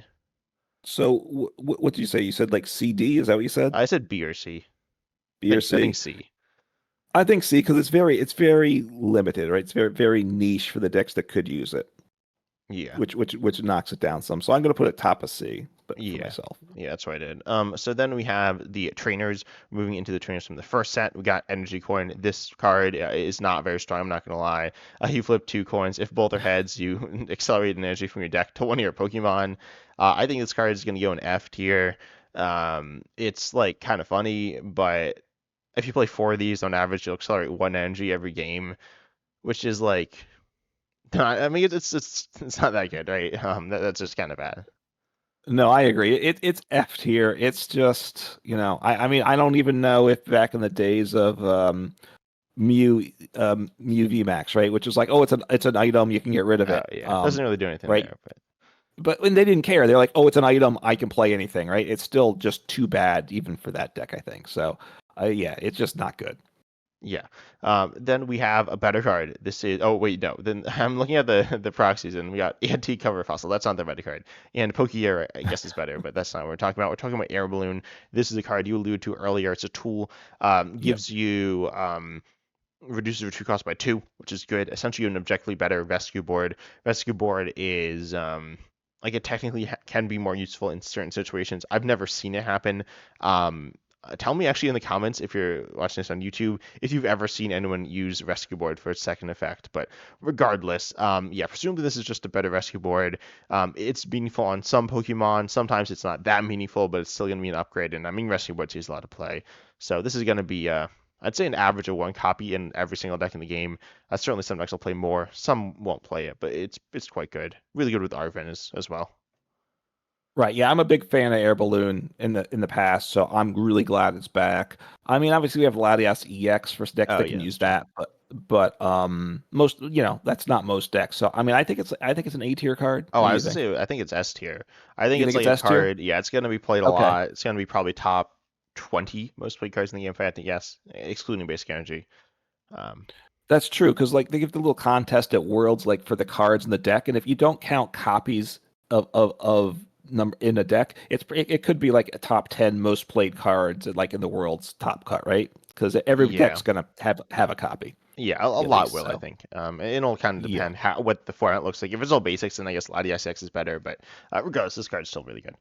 So what did you say? You said like CD? Is that what you said? I said B or C. B or I think C? C. I think C because it's very limited, right? It's very niche for the decks that could use it, Yeah. which knocks it down some. So I'm going to put it top of C, but for Yeah. myself. Yeah, that's what I did. So then we have the trainers. Moving into the trainers from the first set, we got Energy Coin. This card is not very strong, I'm not gonna lie. You flip two coins. If both are heads, you accelerate an energy from your deck to one of your Pokemon. I think this card is gonna go in F tier. It's like kind of funny, but if you play four of these on average, you'll accelerate one energy every game, which is like, I mean, it's not that good, right? That's just kind of bad. No, I agree. It's F tier. It's just, I mean, I don't even know if back in the days of Mew VMAX, right? Which is like, oh, it's an item, you can get rid of Oh it. yeah, doesn't really do anything Right? there, but. But when they didn't care, they're like, oh, it's an item, I can play anything, right? It's still just too bad even for that deck, I think. So, yeah, it's just not good. Yeah. Then we have a better card. This is oh wait no. Then I'm looking at the proxies and we got antique cover fossil. That's not the better card. And Pokeair I guess is better, but that's not what we're talking about. We're talking about Air Balloon. This is a card you alluded to earlier. It's a tool. Yep. Gives you reduces retreat cost by two, which is good. Essentially an objectively better rescue board. Rescue board is like it technically can be more useful in certain situations. I've never seen it happen. Tell me actually in the comments if you're watching this on YouTube if you've ever seen anyone use rescue board for its second effect. But regardless, yeah, presumably this is just a better rescue board. It's meaningful on some Pokemon. Sometimes it's not that meaningful, but it's still gonna be an upgrade. And I mean, rescue board sees a lot of play. So this is gonna be I'd say an average of one copy in every single deck in the game. Certainly some decks will play more, some won't play it, but it's quite good. Really good with Arven as well. Right. Yeah, I'm a big fan of Air Balloon in the past, so I'm really glad it's back. I mean, obviously we have Latias EX for decks Oh that yeah, can use that's true. that, but most that's not most decks. So I mean, I think it's an A tier card. Oh, What I do you was gonna think? say I think it's S tier. I think You it's think like it's a S tier? card. Yeah, it's gonna be played a Okay. lot. It's gonna be probably top 20 most played cards in the game. I think yes, excluding basic energy. Um, That's true because like they give the little contest at Worlds like for the cards in the deck, and if you don't count copies of number in a deck, it could be like a top 10 most played cards like in the World's top cut, right? because every Yeah. deck's gonna have a copy Yeah, a at lot least. will, I So think. It'll kind of yeah, depend what the format looks like. If it's all basics, then I guess Lottie SX is better. But regardless, this card's still really good.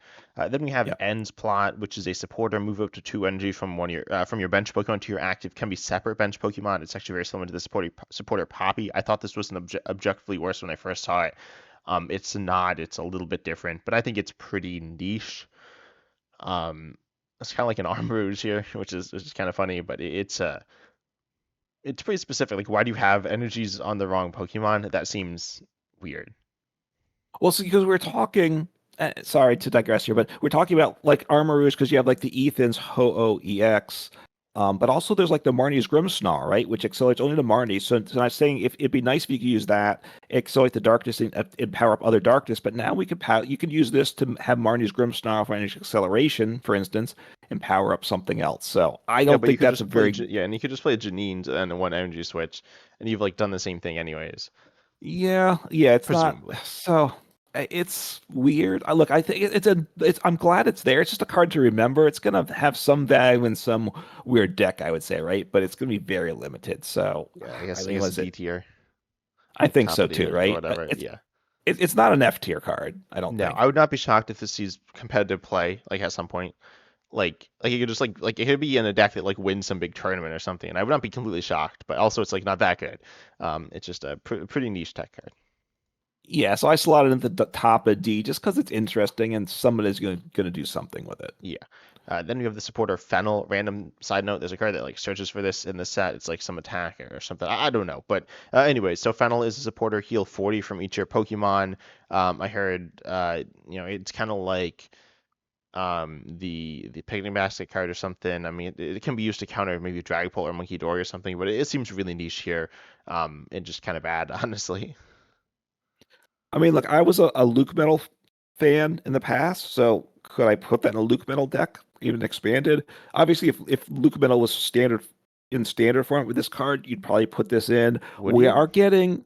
Then we have yeah. End's Plot, which is a supporter. Move up to 2 energy from one of your from your bench Pokemon to your active. Can be separate bench Pokemon. It's actually very similar to the supporter Poppy. I thought this was an objectively worse when I first saw it. It's not. It's a little bit different, but I think it's pretty niche. It's kind of like an Arm Rouge here, which is kind of funny, but it's pretty specific. Like, why do you have energies on the wrong Pokemon? That seems weird. Well, so because we're talking, sorry to digress here, but we're talking about like Armorers because you have like the Ethan's Ho-Oh EX, but also there's like the Marnie's Grimmsnarl, right, which accelerates only the Marnie. So I'm saying if it'd be nice if you could use that, accelerate the darkness and power up other darkness. But now we could you could use this to have Marnie's Grimmsnarl for energy acceleration, for instance, and power up something else. So I Yeah, don't but you think could that's a just play very yeah, and you could just play Janine's and a one energy switch, and you've like done the same thing anyways, yeah, it's not presumably. so it's weird. I look, I think it's I'm glad it's there. It's just a card to remember. It's gonna have some value in some weird deck, I would say, right? But it's gonna be very limited. So Yeah, I I guess I mean, guess was D it? tier, I think top so of too, D or right? whatever. Yeah. It's not an F tier card, I don't No, think. I would not be shocked if this sees competitive play like at some point. Like you could just like it could be in a deck that like wins some big tournament or something, and I would not be completely shocked. But also, it's like not that good. It's just a pretty niche tech card. Yeah, so I slotted into the top of D just because it's interesting and somebody's gonna do something with it. Yeah. Then we have the supporter Fennel. Random side note: there's a card that like searches for this in the set. It's like some attack or something. I don't know, but anyway, so Fennel is a supporter. Heal 40 from each of your Pokemon. I heard it's kind of like the picnic basket card or something. I mean, it can be used to counter maybe Dragapult or Monkey Dory or something, but it seems really niche here, and just kind of bad, honestly. I mean, look, I was a Luke Metal fan in the past, so could I put that in a Luke Metal deck, even expanded? Obviously, if Luke Metal was standard in standard form with this card, you'd probably put this in. Would We you? are getting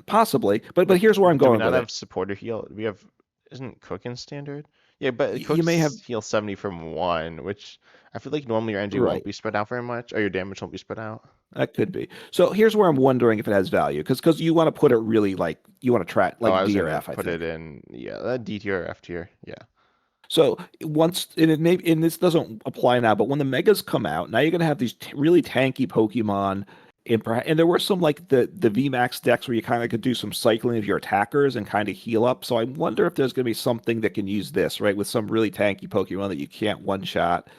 possibly, but But here's where I'm do we going not with have it. supporter heal? We have isn't Cook in standard? Yeah, but You may have Cook's heal 70 from one, which I feel like normally your energy won't right. be spread out very much, or your damage won't be spread out. That could be. So here's where I'm wondering if it has value, because you want to put it really like you want to track Oh, I like was D or gonna F, I put it think. in, yeah, D tier or F tier. Yeah. So once and it may and this doesn't apply now, but when the megas come out, now you're gonna have these really tanky Pokemon. And there were some like the VMAX decks where you kind of could do some cycling of your attackers and kind of heal up. So I wonder if there's gonna be something that can use this, right, with some really tanky Pokemon that you can't one shot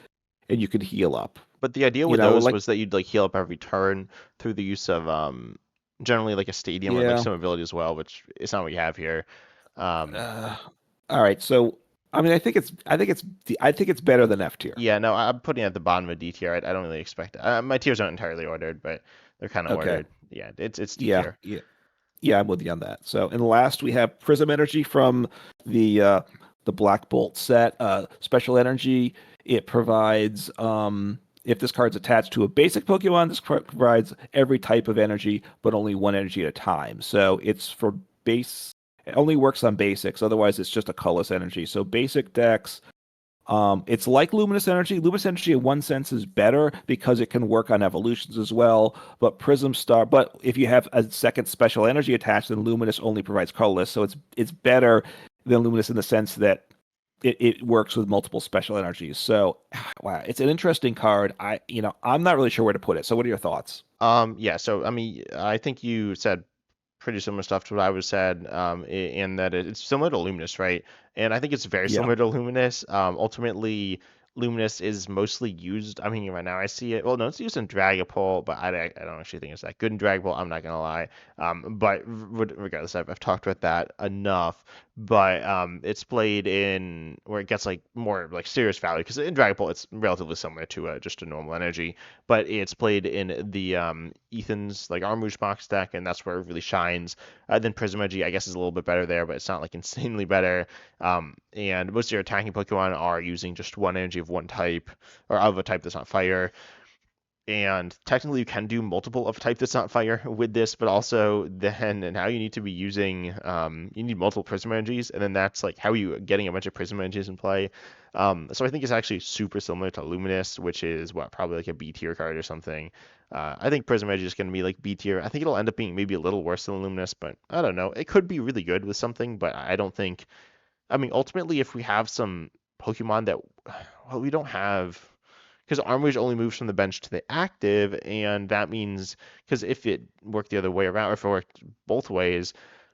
and you can heal up. But the idea You with know, those like was that you'd like heal up every turn through the use of generally like a stadium or like yeah. some ability as well, which is not what you have here. Um, Uh, all right. So I mean, I think it's better than F tier. yeah, no, I'm putting it at the bottom of D tier. I don't really expect that. My tiers aren't entirely ordered, but they're kind of Okay. ordered. Yeah, it's D Yeah. tier. Yeah. Yeah, I'm with you on that. So, and last we have Prism Energy from the uh the Black Bolt set. Special energy. It provides if this card's attached to a basic Pokemon, this card provides every type of energy, but only one energy at a time. So it's for base. It only works on basics. Otherwise, it's just a colorless energy. So basic decks it's like luminous energy. Luminous energy, in one sense, is better because it can work on evolutions as well. But Prism Star, but if you have a second special energy attached, then luminous only provides colorless. So it's better than luminous in the sense that it works with multiple special energies. So wow, it's an interesting card. I'm not really sure where to put it. So what are your thoughts? Yeah, so I mean, I think you said pretty similar stuff to what I was said, in that it's similar to Luminous, right? And I think it's very Yeah. similar to Luminous. Ultimately, Luminous is mostly used. I mean, right now I see it. Well, no, it's used in Dragapult, but I don't actually think it's that good in Dragapult. I'm not gonna lie. But regardless, I've talked about that enough. But it's played in where it gets like more like serious value because in Dragapult it's relatively similar to just a normal energy, but it's played in the Ethan's like Armouge box deck, and that's where it really shines. Then Prismagy, I guess, is a little bit better there, but it's not like insanely better. And most of your attacking Pokemon are using just one energy of one type, or of a type that's not fire. and technically you can do multiple of type that's not fire with this, but also then and how you need to be using you need multiple prism energies, and then that's like how are you getting a bunch of prism energies in play. So I think it's actually super similar to Luminous, which is what probably like a B tier card or something. I think Prism Energy is going to be like B tier. I think it'll end up being maybe a little worse than Luminous, but I don't know. It could be really good with something, but I don't think. I mean, ultimately, if we have some Pokemon that, well, we don't have, because Armouge only moves from the bench to the active, and that means, because if it worked the other way around, or if it worked both ways,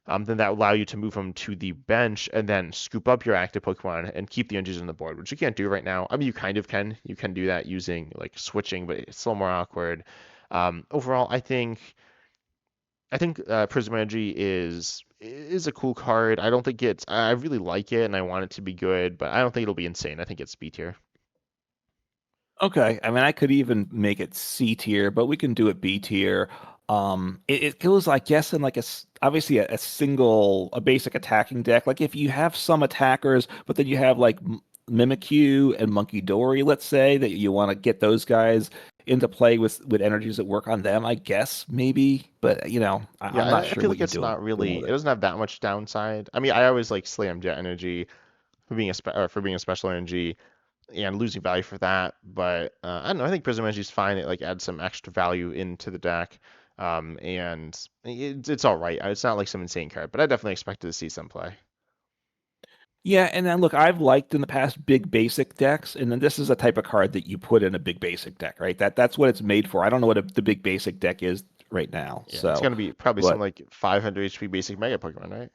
then that would allow you to move them to the bench and then scoop up your active Pokemon and keep the energies on the board, which you can't do right now. I mean, you kind of can. You can do that using like switching, but it's still more awkward. Overall, I think Prism Energy is a cool card. I don't think it's. I really like it and I want it to be good, but I don't think it'll be insane. I think it's B tier. Okay, I mean, I could even make it C tier, but we can do it B tier. It goes, I guess, in like obviously a single, a basic attacking deck. Like if you have some attackers, but then you have like Mimikyu and Monkey Dory, let's say that you want to get those guys into play with energies that work on them. I guess maybe, but Yeah, I'm not I sure feel what like you're it's doing not doing really. with It it. doesn't have that much downside. I mean, I always like Slam Jet Energy for being a special energy and losing value for that. But I don't know. I think Prism Energy is fine. It like adds some extra value into the deck, and it's all right. It's not like some insane card, but I definitely expected to see some play. Yeah, and then look, I've liked in the past big basic decks, and then this is a type of card that you put in a big basic deck, right? That's what it's made for. I don't know what the big basic deck is right now, Yeah, it's so gonna be probably some but like 500 HP basic Mega Pokemon, right?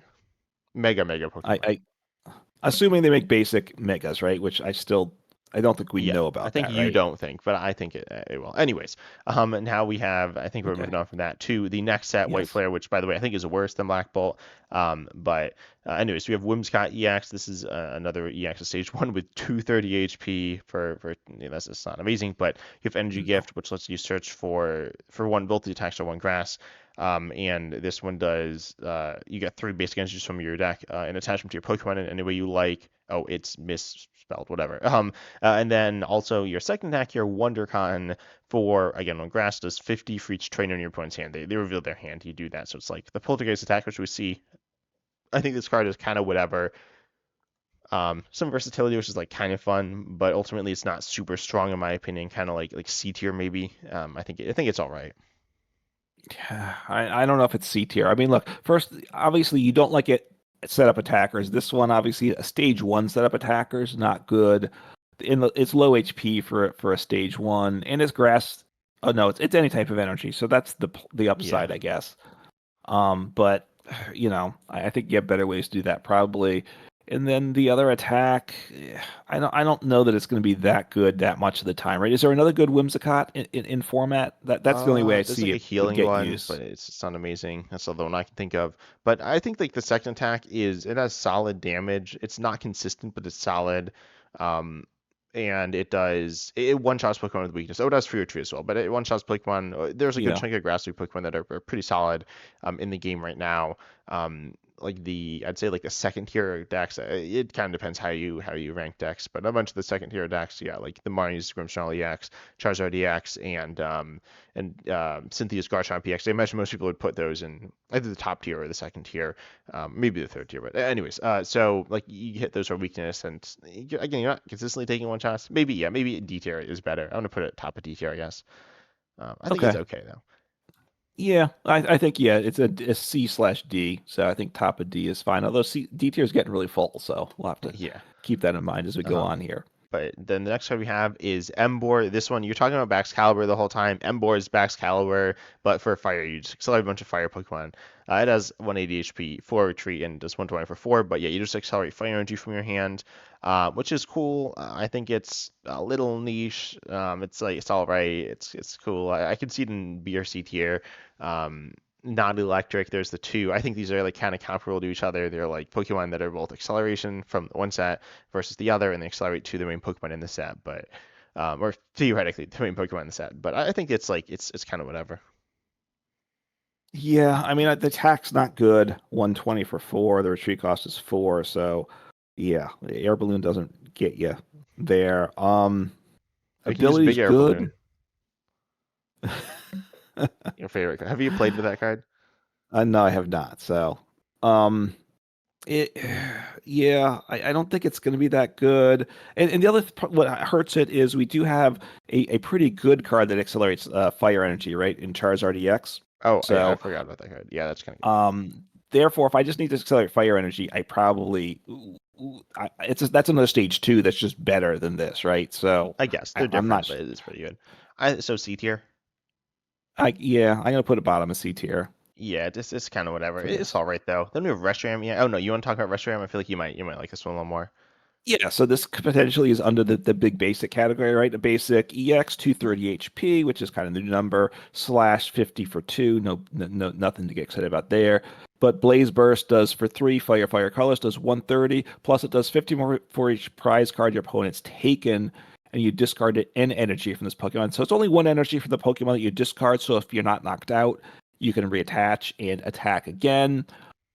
Mega Pokemon. I assuming they make basic megas, right? Which I don't think we Yeah, know I about think that, you right? don't think, but I think it will. Anyways, now we have, I think we're Okay. moving on from that to the next set, White Yes. Flare, which by the way I think is worse than Black Bolt. But anyways, we have Whimsicott EX. This is another EX at stage one with 230 HP that's just not amazing, but you have Energy No. Gift, which lets you search for one voltage attacks or one grass. And this one does, you get three basic energies from your deck, in attachment to your Pokemon in any way you like. Oh, it's misspelled, whatever. And then also your second attack, your WonderCon for, again, on grass, does 50 for each trainer in your opponent's hand. They reveal their hand, you do that. So it's like the Poltergeist attack, which we see. I think this card is kind of whatever. Some versatility, which is like kind of fun, but ultimately it's not super strong in my opinion. Kind of like C tier maybe. I think it's all right. I don't know if it's C tier. I mean, look, first, obviously you don't like it set up attackers. This one, obviously, a stage one setup attackers, not good. It's low HP for a stage one, and it's grass. Oh no, it's any type of energy, so that's the Yeah. upside, I guess. But I think you have better ways to do that probably. And then the other attack, I don't know that it's going to be that good that much of the time, right? Is there another good Whimsicott in format? That's the only way I There's see like a it would healing get one, use. but it's not amazing. That's the one I can think of. But I think like the second attack it has solid damage. It's not consistent, but it's solid. Um, and it one shots Pokemon with weakness. Oh, it does Fear Tree as well, but it one shots Pokemon. There's a good Yeah. chunk of Grass Type Pokemon that are pretty solid in the game right now. Like I'd say like the second tier decks. It kind of depends how you rank decks, but a bunch of the second tier decks, yeah, like the Marnie's Grimmsnarl EX, Charizard EX, and Cynthia's Garchomp PX. I imagine most people would put those in either the top tier or the second tier, maybe the third tier. But anyways, so like you hit those for weakness, and again, you're not consistently taking one shots. Maybe yeah, maybe D tier is better. I'm gonna put it top of D tier, I guess. I think it's Okay. okay though. Yeah, I think yeah, it's a C/D, so I think top of D is fine. Although D tier is getting really full, so we'll have to Yeah. keep that in mind as we go Um, on here. But then the next card we have is Embor. This one, you're talking about Baxcalibur the whole time. Embor is Baxcalibur, but for fire. You just accelerate a bunch of fire Pokemon. It has 180 HP, 4 retreat, and does 120 for 4. But yeah, you just accelerate fire energy from your hand, which is cool. I think it's a little niche. It's all right. It's cool. I can see it in B or C tier. Um, Not electric. There's the two. I think these are like kind of comparable to each other. They're like Pokemon that are both acceleration from one set versus the other, and they accelerate to the main Pokemon in the set, but or theoretically the main Pokemon in the set. But I think it's like it's kind of whatever. Yeah, I mean the attack's not good. 120 for 4. The retreat cost is 4, so yeah, the air balloon doesn't get you there. We can use Ability's big air balloon. good. Your favorite card. Have you played with that card? No, I have not. So, um, it, yeah, I don't think it's going to be that good. And the other what hurts it is we do have a pretty good card that accelerates fire energy, right? In Charizard EX. Oh, I So, forgot about that card. Yeah, that's kind of good. therefore, if I just need to accelerate fire energy, I probably that's another stage two that's just better than this, right? So, I guess they're I'm different, not. but it is pretty good. So C tier. Yeah, I'm gonna put it bottom of C tier Yeah, it's kind of whatever. for It's this. all right though. Then we have Reshiram. Yeah. Oh no, you want to talk about Reshiram? I feel like you might like this one a little more. Yeah, so this potentially is under the big basic category, right? A basic EX 230 HP, which is kind of the number, slash 50 for two. No, nothing to get excited about there. But Blaze Burst does for three, Fire Colors does 130, plus it does 50 more for each prize card your opponent's taken, and you discard it in energy from this Pokemon. So it's only one energy from the Pokemon that you discard. So if you're not knocked out, you can reattach and attack again.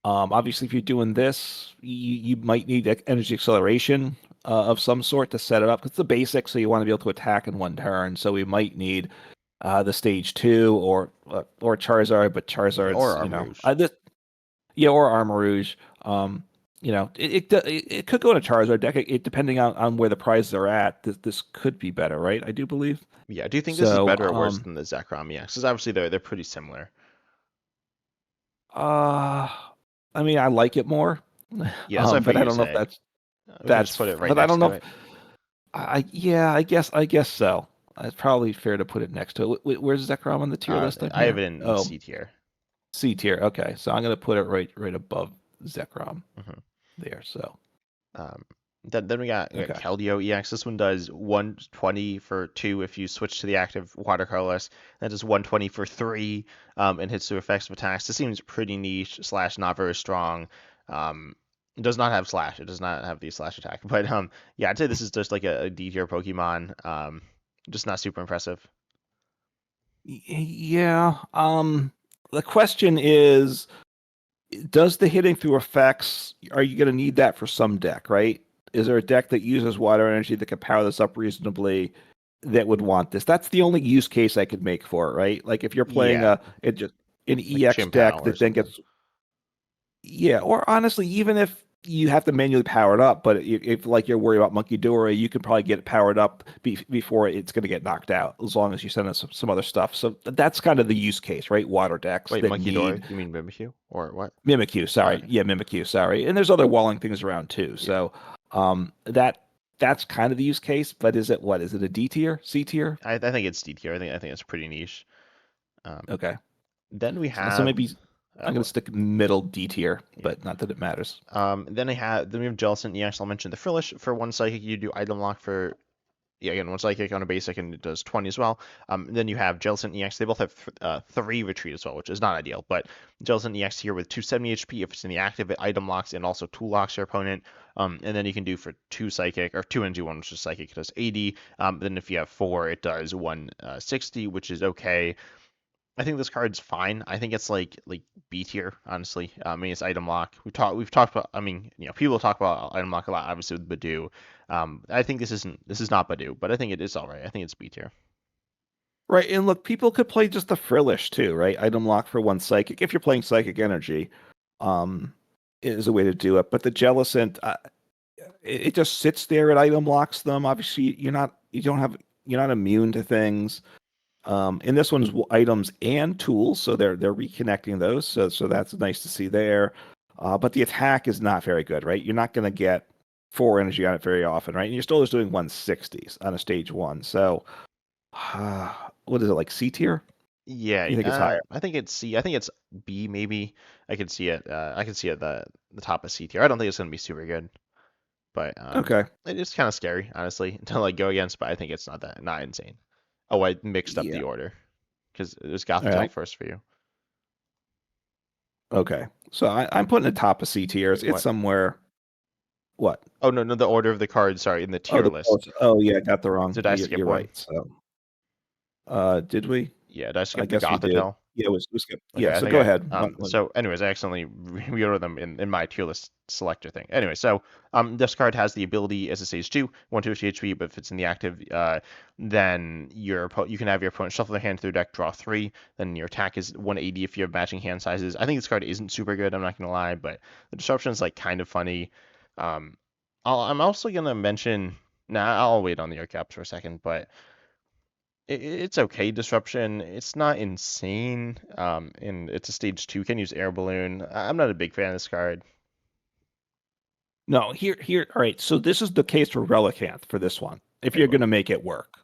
Obviously, if you're doing this, you might need energy acceleration of some sort to set it up. It's the basic, so you want to be able to attack in one turn. So we might need the stage two or Charizard, but Yeah, or Charizard's Armarouge. yeah, or Armarouge. It could go in a Charizard deck. Depending on where the prizes are at, this could be better, right? I do believe. Yeah, do you think this is So better or worse than the Zekrom EX? Because obviously they're pretty similar. uh, I mean, I like it more, Yeah, that's what I but I figured you'd don't know if say. We can just that's, put it right but I next don't know to if it. yeah, I guess so. It's probably fair to put it next to it. Where's Zekrom on the tier list on I have here? it in Oh, C tier. C tier. Okay, so I'm gonna put it right above Zekrom Hmm. there. So Um, then we got okay, Keldeo EX. This one does 120 for two if you switch to the active watercolorist. That does 120 for three and hits through effects of attacks. This seems pretty niche slash not very strong. Um, it does not have slash. It does not have the slash attack. But yeah, I'd say this is just like a D tier Pokemon. Just not super impressive. yeah. The question is, does the hitting through effects? Are you gonna need that for some deck, right? Is there a deck that uses water energy that can power this up reasonably? That would want this. That's the only use case I could make for it, right? Like if you're playing Yeah, it just an like EX Chimpanel deck or that then something. gets yeah, or honestly, even if you have to manually power it up, but if like you're worried about Monkey Dora, you can probably get it powered up before it's going to get knocked out, as long as you send us some other stuff. So that's kind of the use case, right? Water decks Wait, that Monkey Dora? need You mean Mimikyu or what? Mimikyu, sorry, Okay. yeah, Mimikyu, sorry, and there's other walling things around too. Yeah. So that's kind of the use case. But is it what? Is it a D tier, C tier? I think it's D tier. I think it's pretty niche. Um, Okay, then we so have maybe I'm going to what? stick middle D tier, Yeah. but not that it matters. Then we have Jellicent EX. I'll mention the Frillish for one psychic. You do item lock for yeah, again, one psychic on a basic and it does 20 as well. Then you have Jellicent EX. They both have three retreat as well, which is not ideal. But Jellicent EX here with 270 HP. If it's in the active, it item locks and also tool locks your opponent. And then you can do for two psychic or two energy one, which is psychic, it does 80. Then if you have four, it does 160, which is okay. I think this card's fine. I think it's like B tier, honestly. I mean, it's item lock. We've talked about. I mean, people talk about item lock a lot, obviously with Badoo. I think this is not Badoo, but I think it is all right. I think it's B tier. Right, and look, people could play just the Frillish too, right? Item lock for one psychic if you're playing psychic energy, um, is a way to do it. But the Jellicent, it just sits there. It item locks them. Obviously, you're not immune to things. And this one's items and tools, so they're reconnecting those. So that's nice to see there. But the attack is not very good, right? You're not going to get four energy on it very often, right? And you're still just doing 160s on a stage one. So what is it like C tier? Yeah, You think it's higher? I think it's C. I think it's B maybe. I could see it. I could see it the top of C tier. I don't think it's gonna be super good, but Okay. it's kind of scary, honestly, to like go against. But I think it's not insane. Oh, I mixed up Yeah. the order because it was All Gothitelle right. first for you. Okay. So I'm putting the top of C tier. Wait, It's what? somewhere. What? Oh no, no, the order of the cards. Sorry, in the Oh, tier list. oh yeah, got the wrong. Did I skip You're one? right. So did we? Yeah, did I I skip the guess we did. Gothitelle? Yeah, it was good. Okay, Yeah, I so think go I ahead. so anyways, I accidentally reordered them in my tier list selector thing. Anyway, so this card has the ability as a stage 2, 150 HP, but if it's in the active, then you can have your opponent shuffle their hand through their deck, draw 3, then your attack is 180 if you have matching hand sizes. I think this card isn't super good, I'm not gonna lie, but the disruption is like kind of funny. Um, I'm also gonna mention, nah, I'll wait on the Archops for a second, but it's okay disruption. It's not insane. And it's a stage 2. Can use air balloon. I'm not a big fan of this card. No, here. All right. So this is the case for Relicanth for this one. If Wait, you're what? going to make it work,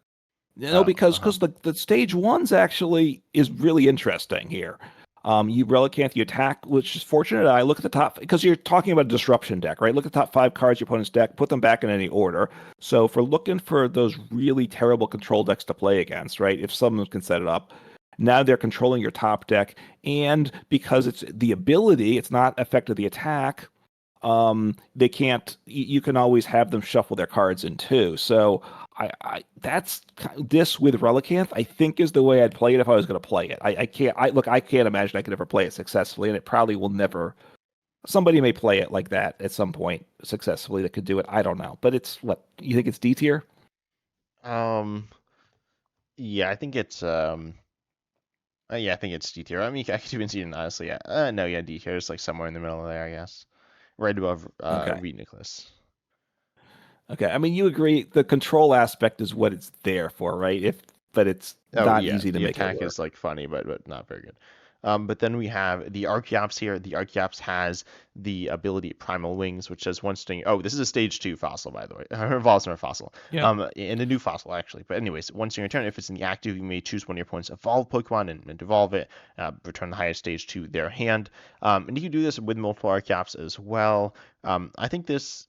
no, Oh, because uh-huh. the stage ones actually is really interesting here. You Relicanth, you attack, which is fortunate. I look at the top because you're talking about a disruption deck, right? Look at the top 5 cards of your opponent's deck, put them back in any order. So for looking for those really terrible control decks to play against, right? If someone can set it up, now they're controlling your top deck, and because it's the ability, it's not affected the attack. They can't. You can always have them shuffle their cards in too. So I that's this with Relicanth. I think is the way I'd play it if I was going to play it. I can't. I look. I can't imagine I could ever play it successfully, and it probably will never. Somebody may play it like that at some point successfully that could do it. I don't know, but it's what you think it's D tier. Um, yeah, I think it's yeah, I think it's D tier. I mean, I could even see it in, honestly. Yeah. No, yeah, D tier is like somewhere in the middle there, I guess. Right above Okay. Reed Nicholas. Okay. I mean, you agree the control aspect is what it's there for, right? If but it's Oh not yeah, easy to the make it attack work. is like funny, but not very good. But then we have the Archeops here. The Archeops has the ability Primal Wings, which does one sting. Oh, this is a stage 2 fossil, by the way. Evolves from a fossil. Yeah. And a new fossil actually. But anyways, once in your turn, if it's in the active, you may choose one of your opponent's evolved Pokemon and evolve it. Return the highest stage to their hand. And you can do this with multiple Archeops as well. I think this.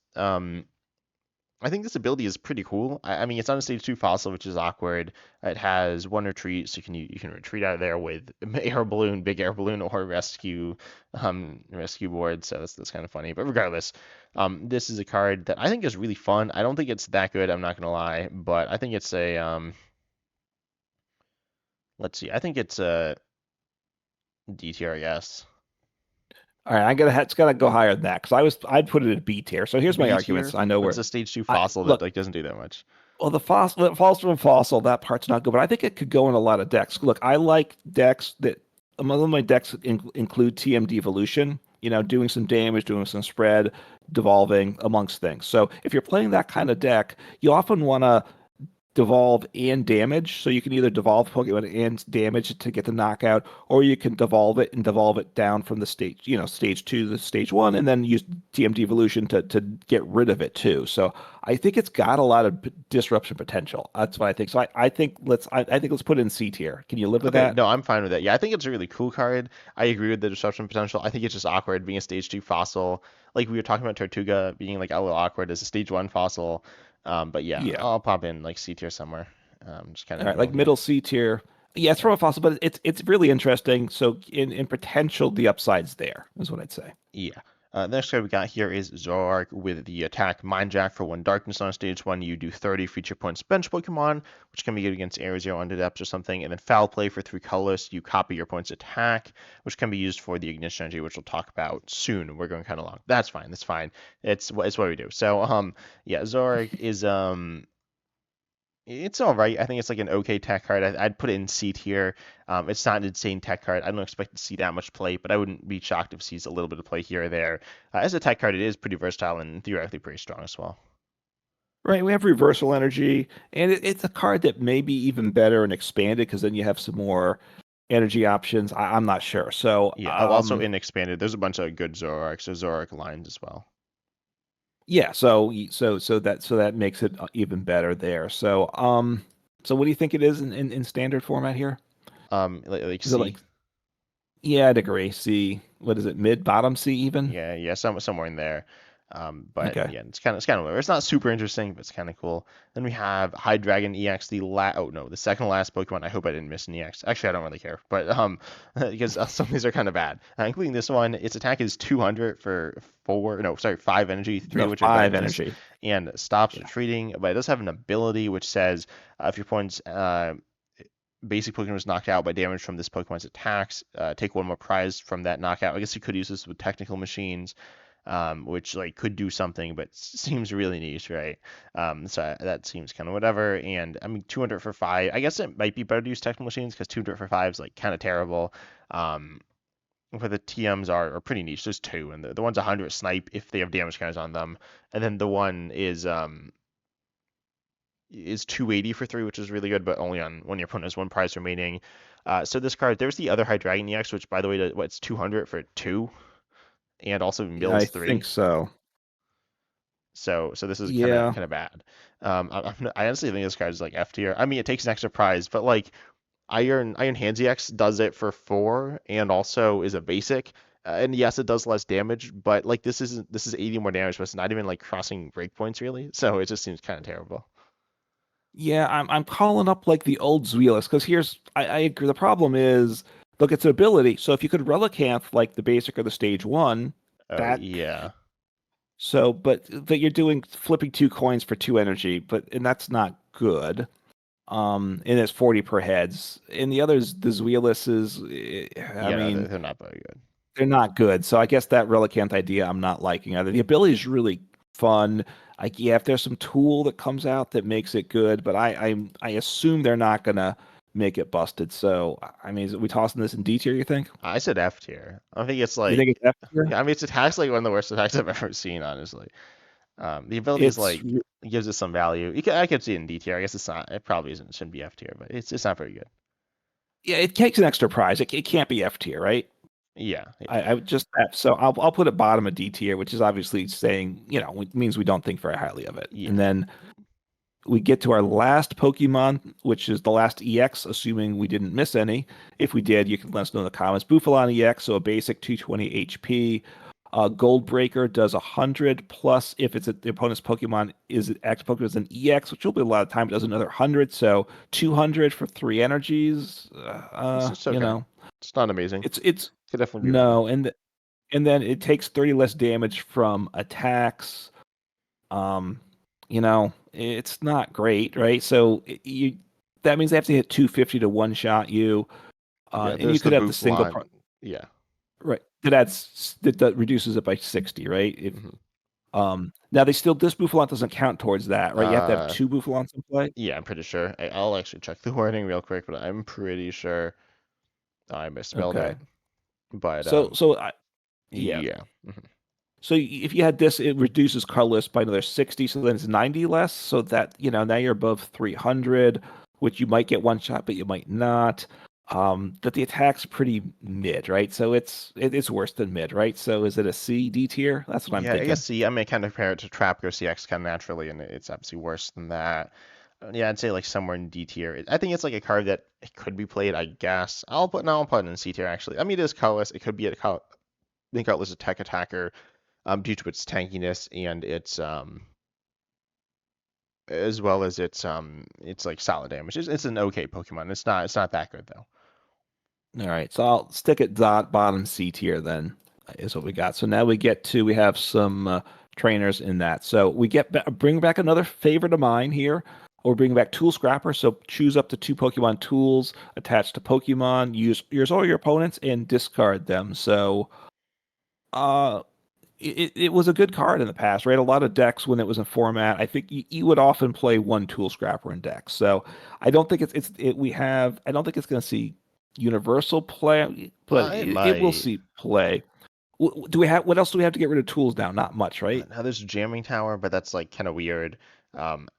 I think this ability is pretty cool. I mean, it's on a stage 2 fossil, which is awkward. It has one retreat, so you can retreat out of there with air balloon, big air balloon, or rescue board. So that's kind of funny. But regardless, this is a card that I think is really fun. I don't think it's that good. I'm not gonna lie, but I think it's a let's see. I think it's a D tier, I guess. All right, it's got to go higher than that because I'd put it at B tier. So here's my B tier, arguments. I know but it's where a stage 2 I fossil that look. like doesn't do that much. Well, the fossil, it falls from a fossil. That part's not good, but I think it could go in a lot of decks. Look, I like decks that among my decks include TM devolution. You know, doing some damage, doing some spread, devolving amongst things. So if you're playing that kind of deck, you often want to devolve and damage. So you can either devolve Pokemon and damage it to get the knockout, or you can devolve it and devolve it down from the stage, stage 2 to stage 1, and then use TM devolution to get rid of it too. So I think it's got a lot of disruption potential. That's what I think. So I think let's put it in C tier. Can you live with Okay, that? no, I'm fine with that. Yeah, I think it's a really cool card. I agree with the disruption potential. I think it's just awkward being a stage 2 fossil. Like we were talking about Tortuga being like a little awkward as a stage 1 fossil. But yeah, Yeah. I'll pop in like C tier somewhere. Just kind of All in the right, middle like here. middle C tier. Yeah, it's Yeah. from a fossil, but it's really interesting. So in potential, the upside's there, is what I'd say. Yeah. The next card we got here is Zoroark with the attack Mind Jack for 1 darkness on stage 1. You do 30 feature points bench Pokemon, which can be good against Air Zero under depths or something. And then Foul Play for 3 colors. You copy your opponent's attack, which can be used for the Ignition Energy, which we'll talk about soon. We're going kind of long. That's fine. That's fine. It's what we do. So yeah, Zoroark is it's all right. I think it's like an okay tech card. I'd put it in C tier. It's not an insane tech card. I don't expect to see that much play, but I wouldn't be shocked if it sees a little bit of play here or there. As a tech card, it is pretty versatile and theoretically pretty strong as well. Right, we have reversal energy, and it's a card that may be even better and expanded because then you have some more energy options. I'm not sure. So, Yeah. Oh, also in expanded, there's a bunch of good Zoroarks, so Zoroark lines as well. yeah, so that makes it even better there. So what do you think it is in standard format here? Like Is it C. like, yeah, I'd agree. C, what is it, mid, bottom C even? Yeah, somewhere in there. But Okay. yeah, it's kind of low. It's not super interesting, but it's kind of cool. Then we have Hydreigon EX, the second to last Pokemon. I hope I didn't miss an EX. Actually, I don't really care, but because some of these are kind of bad, including this one. Its attack is 200 for 5 energy, 3 No, which are 5 darkness, energy. and stops Yeah. retreating. But it does have an ability which says if your opponent's basic Pokemon was knocked out by damage from this Pokemon's attacks. Take one more prize from that knockout. I guess you could use this with technical machines, which like could do something, but seems really niche, right? So that seems kind of whatever. And I mean, 200 for five. I guess it might be better to use technical machines because 200 for five is like kind of terrible. Um, where the TMs are pretty niche. There's two, and the one's 100 snipe if they have damage counters on them, and then the one is 280 for three, which is really good, but only on when your opponent has one prize remaining. So this card, there's the other Hydreigon EX, which by the way, what's 200 for two, and also I mills think three. so. So this is Yeah. kind of bad. I honestly think this card is like F tier. I mean, it takes an extra prize, but like Iron Hands EX does it for four, and also is a basic. And yes, it does less damage, but like this is 80 more damage, but it's not even like crossing breakpoints really. So it just seems kind of terrible. Yeah, I'm calling up like the old Zweilous because I agree. The problem is, look, it's an ability. So if you could Relicanth like the basic or the stage one, Oh that yeah, but you're doing flipping two coins for two energy, and that's not good. And it's 40 per heads. And the others, the Zweilous is, I yeah, no, mean, they're not very good. they're not good. So I guess that Relicanth idea I'm not liking either. The ability is really fun. Like, yeah, if there's some tool that comes out that makes it good, but I assume they're not gonna make it busted. So I mean, we tossing this in D tier? You think? I said F tier. I think it's You think like, it's F tier? yeah, I mean, its attack's like one of the worst attacks I've ever seen, honestly. The ability is It's like gives it some value. I could see it in D tier. I guess it's not. It probably isn't. Shouldn't be F tier, but it's not very good. yeah, it takes an extra prize. It can't be F tier, right? Yeah, yeah, I would just so I'll put it bottom of D tier, which is obviously saying it means we don't think very highly of it. And yeah. then we get to our last Pokemon, which is the last EX, assuming we didn't miss any. If we did, you can let us know in the comments. Bufalon EX, so a basic 220 HP. Gold Breaker does 100 plus if it's the opponent's Pokemon is an active Pokemon is an EX, which will be a lot of time. It does another 100, so 200 for three energies. It's just okay. It's not amazing. It's Could definitely be better. no, and then it takes 30 less damage from attacks. Um, it's not great, right? So that means they have to hit 250 to one shot you. Yeah, And you there's the could have the single Bufalon. Yeah. right that reduces it by 60, right? If hmm now this Buffalon doesn't count towards that, right? You have to have Uh, two Buffalons in play. yeah, I'm pretty sure. I'll actually check the wording real quick, but I'm pretty sure I misspelled Okay. it. But Yeah. yeah. So if you had this, it reduces colorless by another 60, so then it's 90 less. So that, now you're above 300, which you might get one shot, but you might not. That the attack's pretty mid, right? So it's worse than mid, right? So is it a C, D tier? That's what I'm Yeah, I guess thinking. C. I mean, kind of compare it to Trapper CX kind of naturally, and it's obviously worse than that. Yeah, I'd say like somewhere in D tier. I think it's like a card that it could be played. I guess I'll put it in C tier actually. I mean, it is colorless. It could be I think colorless a tech attacker, due to its tankiness and its as well as its like solid damage. It's an okay Pokemon. It's not that good though. All right, so I'll stick it bottom C tier then is what we got. So now we have some trainers in that. So we bring back another favorite of mine here. Or bring back Tool Scrapper. So choose up to two Pokemon tools attached to Pokemon. Use all your opponents and discard them. So uh it was a good card in the past, right? A lot of decks when it was in format, I think you would often play one Tool Scrapper in decks. So I don't think I don't think it's going to see universal play, but It it will might. see play. Do we have what else do we have to get rid of tools now? Not much, right? Now there's Jamming Tower, but that's like kind of weird.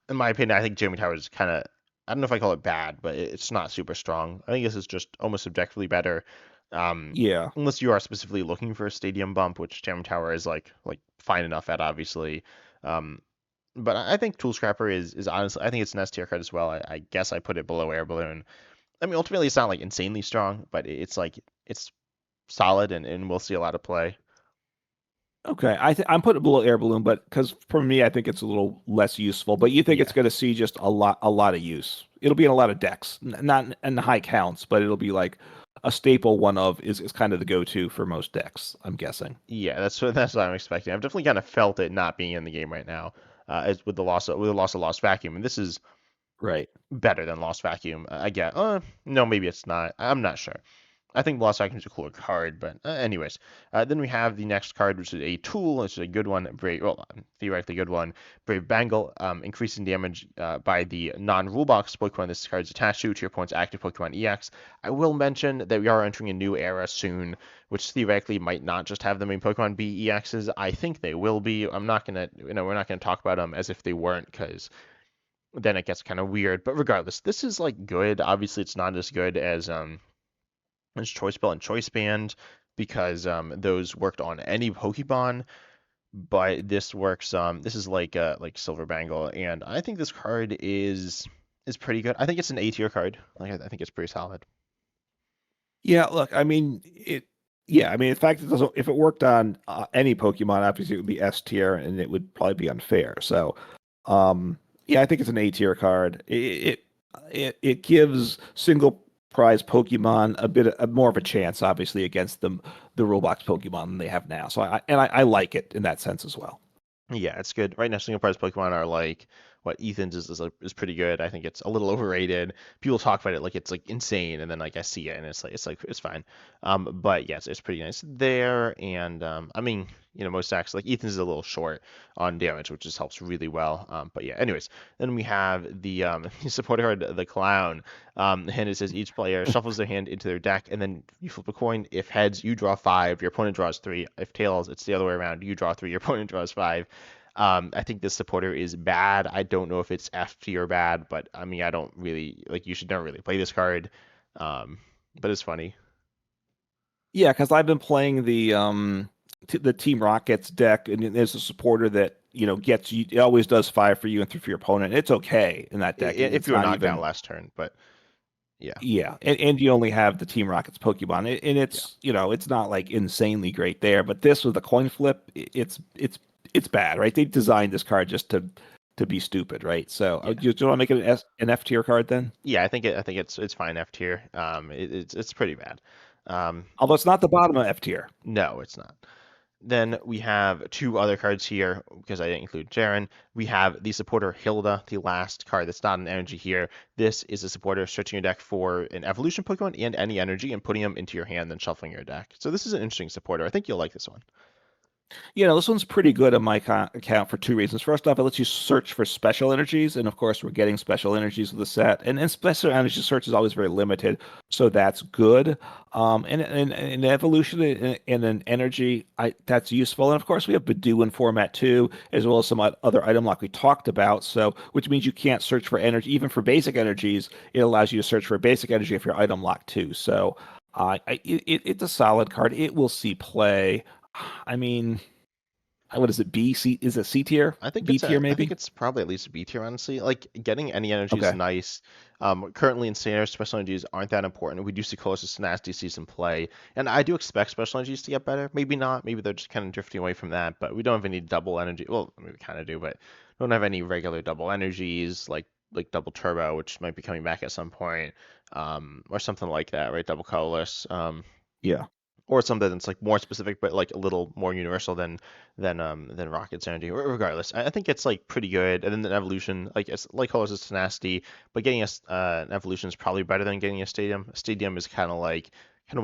In my opinion, I think Jamming Tower is kind of, I don't know if I call it bad, but it's not super strong. I think this is just almost subjectively better. Um, Yeah. Unless you are specifically looking for a stadium bump, which Jamming Tower is like fine enough at obviously. Um, but I think Tool Scrapper is honestly, I think it's an S tier card as well. I guess I put it below Air Balloon. I mean, ultimately it's not like insanely strong, but it's solid and we'll see a lot of play. Okay, I'm putting it below Air Balloon, but because for me, I think it's a little less useful. But you think it's Yeah. going to see just a lot of use. It'll be in a lot of decks, not in high counts, but it'll be like a staple one of is kind of the go-to for most decks. I'm guessing. Yeah, that's what I'm expecting. I've definitely kind of felt it not being in the game right now, as with the loss of Lost Vacuum, and this is Right. better than Lost Vacuum. I get. No, maybe it's not. I'm not sure. I think Lost Vacuum is a cooler card, but anyways. Then we have the next card, which is a tool, which is a good one, theoretically good one. Brave Bangle, increasing damage by the non-rule box Pokemon this card is attached to your opponent's active Pokemon EX. I will mention that we are entering a new era soon, which theoretically might not just have the main Pokemon be EXs. I think they will be. I'm not gonna, we're not gonna talk about them as if they weren't, because then it gets kind of weird. But regardless, this is like good. Obviously, it's not as good as Choice Bell and Choice Band because those worked on any Pokemon, but this works. This is like Silver Bangle, and I think this card is pretty good. I think it's an A tier card. I think it's pretty solid. Yeah, look, I mean it. Yeah, I mean, in fact, it doesn't. If it worked on any Pokemon, obviously it would be S tier, and it would probably be unfair. So, yeah, I think it's an A tier card. It gives single prize Pokemon a bit more of a chance, obviously, against the rule box Pokemon than they have now. So, I like it in that sense as well. Yeah, it's good. Right now, single prize Pokemon are like what Ethan's is pretty good. I think it's a little overrated. People talk about it like it's like insane, and then like I see it and it's like it's fine. But yes, it's pretty nice there. And I mean, most stacks like Ethan's is a little short on damage, which just helps really well. But yeah, anyways, then we have the supporter card, the Clown. And it says each player shuffles their hand into their deck, and then you flip a coin. If heads, you draw five. Your opponent draws three. If tails, it's the other way around. You draw three. Your opponent draws five. I think this supporter is bad. I don't know if it's F tier bad, but I mean, I don't really like. You should never really play this card. Um, but it's funny. Yeah, because I've been playing the Team Rockets deck, and there's a supporter that gets you. It always does five for you and three for your opponent. It's okay in that deck. If It's you were not knocked out even. last turn, but yeah, Yeah, and you only have the Team Rockets Pokemon, and yeah, it's not like insanely great there. But this with the coin flip, it's bad, right? They designed this card just to be stupid, right? So yeah, do you want to make it an F tier card then? yeah. I think it's fine F tier. It's pretty bad. Um, Although it's not the bottom of F tier. no, it's not. Then we have two other cards here because I didn't include Jaren. We have the supporter Hilda, the last card that's not an energy here. This is a supporter searching your deck for an evolution Pokemon and any energy and putting them into your hand, then shuffling your deck. So this is an interesting supporter. I think you'll like this one. This one's pretty good on my account for two reasons. First off, it lets you search for special energies, and of course, we're getting special energies with the set. And special energy search is always very limited, so that's good. And evolution and an energy, that's useful. And of course, we have Badoo format too, as well as some other item lock we talked about. So, which means you can't search for energy, even for basic energies. It allows you to search for basic energy if you're item locked too. So, it's a solid card. It will see play. I mean, what is it? B C is it C tier? B tier I think maybe? it's probably at least a B tier, honestly. Like getting any energy is Okay. nice. Currently in standard, special energies aren't that important. We do see Colossus Nasty see some play, and I do expect special energies to get better. Maybe not. Maybe they're just kind of drifting away from that. But we don't have any double energy. Well, I mean, we kind of do, but we don't have any regular double energies like double turbo, which might be coming back at some point, or something like that, right? Double colorless. Yeah. Or something that's like more specific but like a little more universal than Rocket's energy. Regardless, I think it's like pretty good. And then the evolution, like it's like Colors is tenacity, but getting us an evolution is probably better than getting a stadium. A stadium is kind of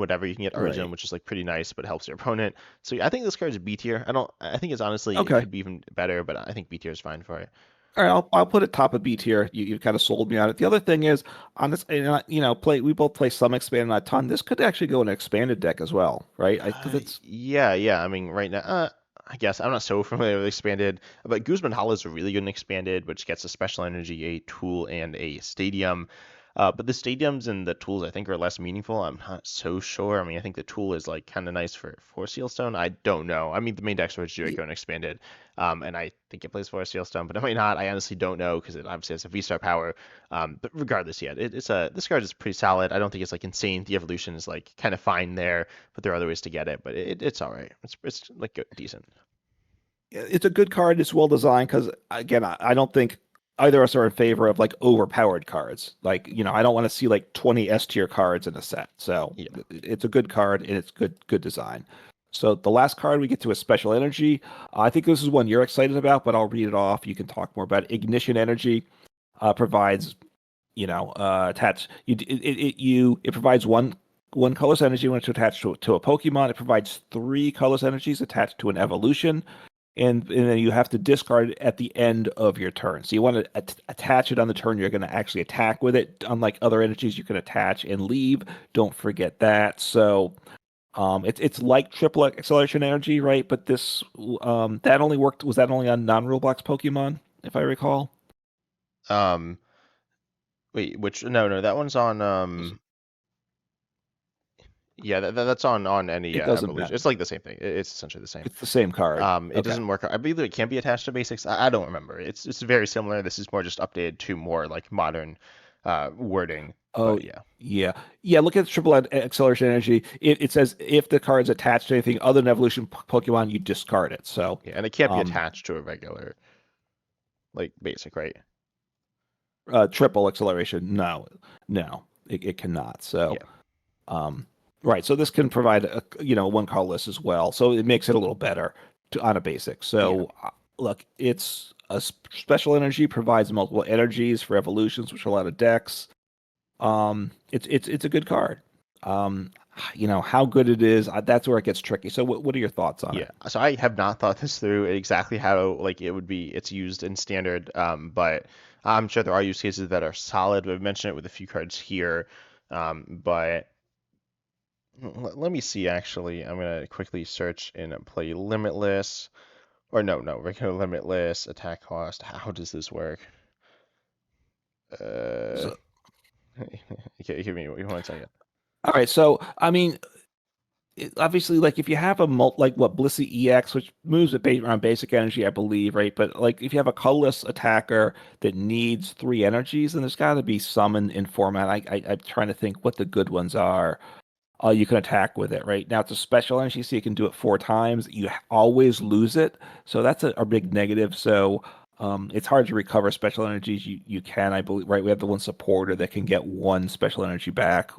whatever. You can get Origin, Right. which is like pretty nice, but helps your opponent. So I think this card is B tier. I don't. I think it's honestly it Okay. could be even better, but I think B tier is fine for it. All right. I'll put it top of B tier. You kind of sold me on it. The other thing is on this, play we both play some expanded, not a ton. This could actually go in an expanded deck as well, right? Because it's Yeah, yeah. I mean, right now, I guess I'm not so familiar with expanded, but Guzman Hollow is really good in expanded, which gets a special energy, a tool, and a stadium. But the stadiums and the tools I think are less meaningful. I'm not so sure. I mean, I think the tool is like kind of nice for Sealstone. I don't know. I mean, the main deck switch do go in expanded, and I think it plays for Sealstone, but it might not. I honestly don't know because it obviously has a V-Star power. But regardless, yeah, this card is pretty solid. I don't think it's like insane. The evolution is like kind of fine there, but there are other ways to get it. But it's all right. It's like good, decent. it's a good card. It's well designed because again, I don't think either of us are in favor of like overpowered cards. Like I don't want to see like 20 S tier cards in a set. So Yeah. it's a good card and it's good design. So the last card we get to is Special Energy. I think this is one you're excited about, but I'll read it off. You can talk more about it. Ignition Energy provides attach it provides one colorless energy when it's attached to a Pokemon. It provides three colorless energies attached to an evolution, and then you have to discard it at the end of your turn. So you want to attach it on the turn you're going to actually attack with it. Unlike other energies, you can attach and leave. Don't forget that. So it's like triple acceleration energy, right? But this that only worked. Was that only on non-rule box Pokemon, if I recall? Um, wait, which no, that one's on yeah, that's on any It doesn't evolution. matter. It's like the same thing. It's essentially the same. It's the same card. It Okay. doesn't work. I believe it can be attached to basics. I don't remember. It's very similar. This is more just updated to more like modern wording. Oh, But yeah, yeah. Yeah, look at the triple acceleration energy. It says if the card's attached to anything other than evolution Pokemon, you discard it. So, yeah, and it can't be um, attached to a regular like basic, right? triple acceleration, no, no, it cannot. So, Yeah, um, right. So this can provide one colorless as well. So it makes it a little better on a basic. yeah, So, look, it's a special energy provides multiple energies for evolutions, which are a lot of decks. It's a good card. Um, how good it is, that's where it gets tricky. So what are your thoughts on yeah. it? So I have not thought this through exactly how like it would be. It's used in standard, but I'm sure there are use cases that are solid. We've mentioned it with a few cards here, but let me see. Actually, I'm gonna quickly search and play Limitless. Or no, regular limitless attack cost. How does this work? Uh, So, give me 1 second. all right, so I mean, obviously, like if you have a like what Blissey EX, which moves it around basic energy, I believe, right? But like if you have a colorless attacker that needs three energies, then there's got to be some in format. I'm trying to think what the good ones are. You can attack with it, right? Now it's a special energy, so you can do it four times. You always lose it, so that's a big negative. So it's hard to recover special energies. You can, I believe, right? We have the one supporter that can get one special energy back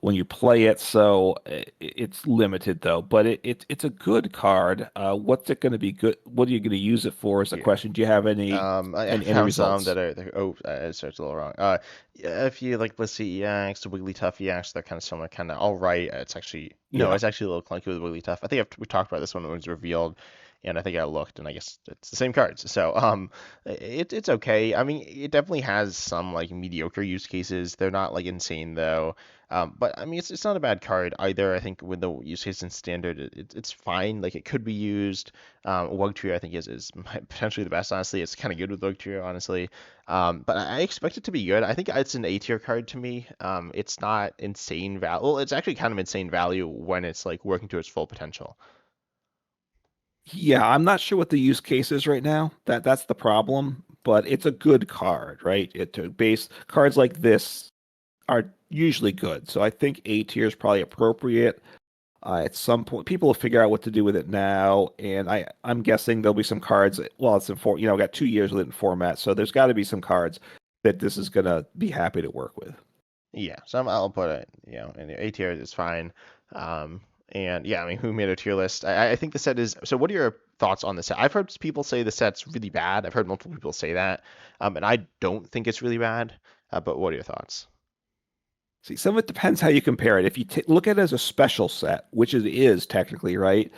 when you play it, so it's limited though. But it's a good card. What's it going to be good? What are you going to use it for? Is the Here. question. Do you have any I any found some results? that are oh, I searched a little wrong. Yeah, if you like, let's see, EX, the Wigglytuff EX, they're kind of similar, kind of all right. It's actually no, Yeah. it's actually a little clunky with Wigglytuff. I think we talked about this when it was revealed, and I think I looked, and I guess it's the same cards. So it's okay. I mean, it definitely has some like mediocre use cases. They're not like insane though. But I mean, it's not a bad card either. I think with the use case in standard, it's fine. Like it could be used. Wugtrio, I think, is potentially the best. Honestly, it's kind of good with Wugtrio, honestly. But I expect it to be good. I think it's an A tier card to me. It's not insane value. Well, it's actually kind of insane value when it's like working to its full potential. Yeah, I'm not sure what the use case is right now. That's the problem, but it's a good card, right? It to base cards like this are usually good. So I think A tier is probably appropriate. At some point, people will figure out what to do with it now, and I'm guessing there'll be some cards. Well, it's in got 2 years with it in format, so there's got to be some cards that this is gonna be happy to work with. Yeah, so I'll put it, in the A tier is fine. And yeah, I mean, who made a tier list? I think the set is. So, what are your thoughts on the set? I've heard people say the set's really bad. I've heard multiple people say that, and I don't think it's really bad. But what are your thoughts? See, some of it depends how you compare it. If you look at it as a special set, which it is technically, right?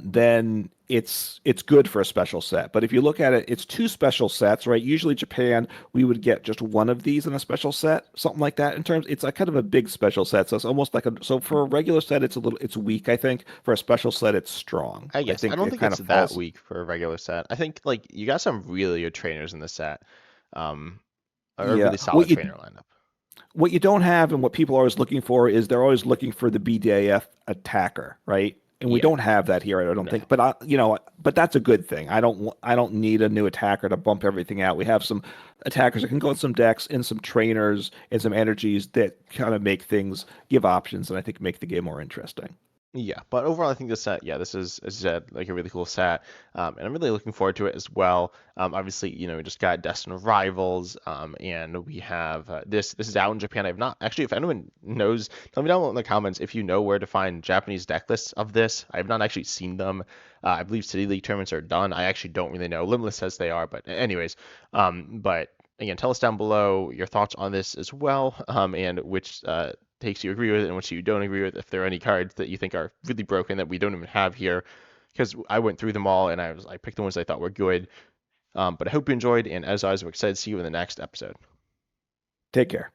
Then it's good for a special set. But if you look at it, it's two special sets, right? Usually Japan, we would get just one of these in a special set, something like that. In terms, it's a kind of a big special set, so it's almost like so for a regular set, it's weak, I think. For a special set, it's strong. I I guess I think don't it think kind it's of that falls. weak for a regular set. I think like you got some really good trainers in the set, um, a Yeah. really solid trainer lineup. What you don't have and what people are always looking for is they're always looking for the BDAF attacker, right? And we Yeah, don't have that here, I don't think. no. But but that's a good thing. I don't need a new attacker to bump everything out. We have some attackers that can go in some decks and some trainers and some energies that kind of make things give options and I think make the game more interesting. Yeah, but overall, I think this set, yeah, this is, as you said, like a really cool set, and I'm really looking forward to it as well. Obviously, we just got Destined Rivals, and we have this. This is out in Japan. I've not actually. If anyone knows, tell me down in the comments if you know where to find Japanese deck lists of this. I have not actually seen them. I believe City League tournaments are done. I actually don't really know. Limitless says they are, but anyways, but again, tell us down below your thoughts on this as well, and which takes you agree with and which you don't agree with. If there are any cards that you think are really broken that we don't even have here, because I went through them all and I picked the ones I thought were good. But I hope you enjoyed, and as always, I'm excited to see you in the next episode. Take care.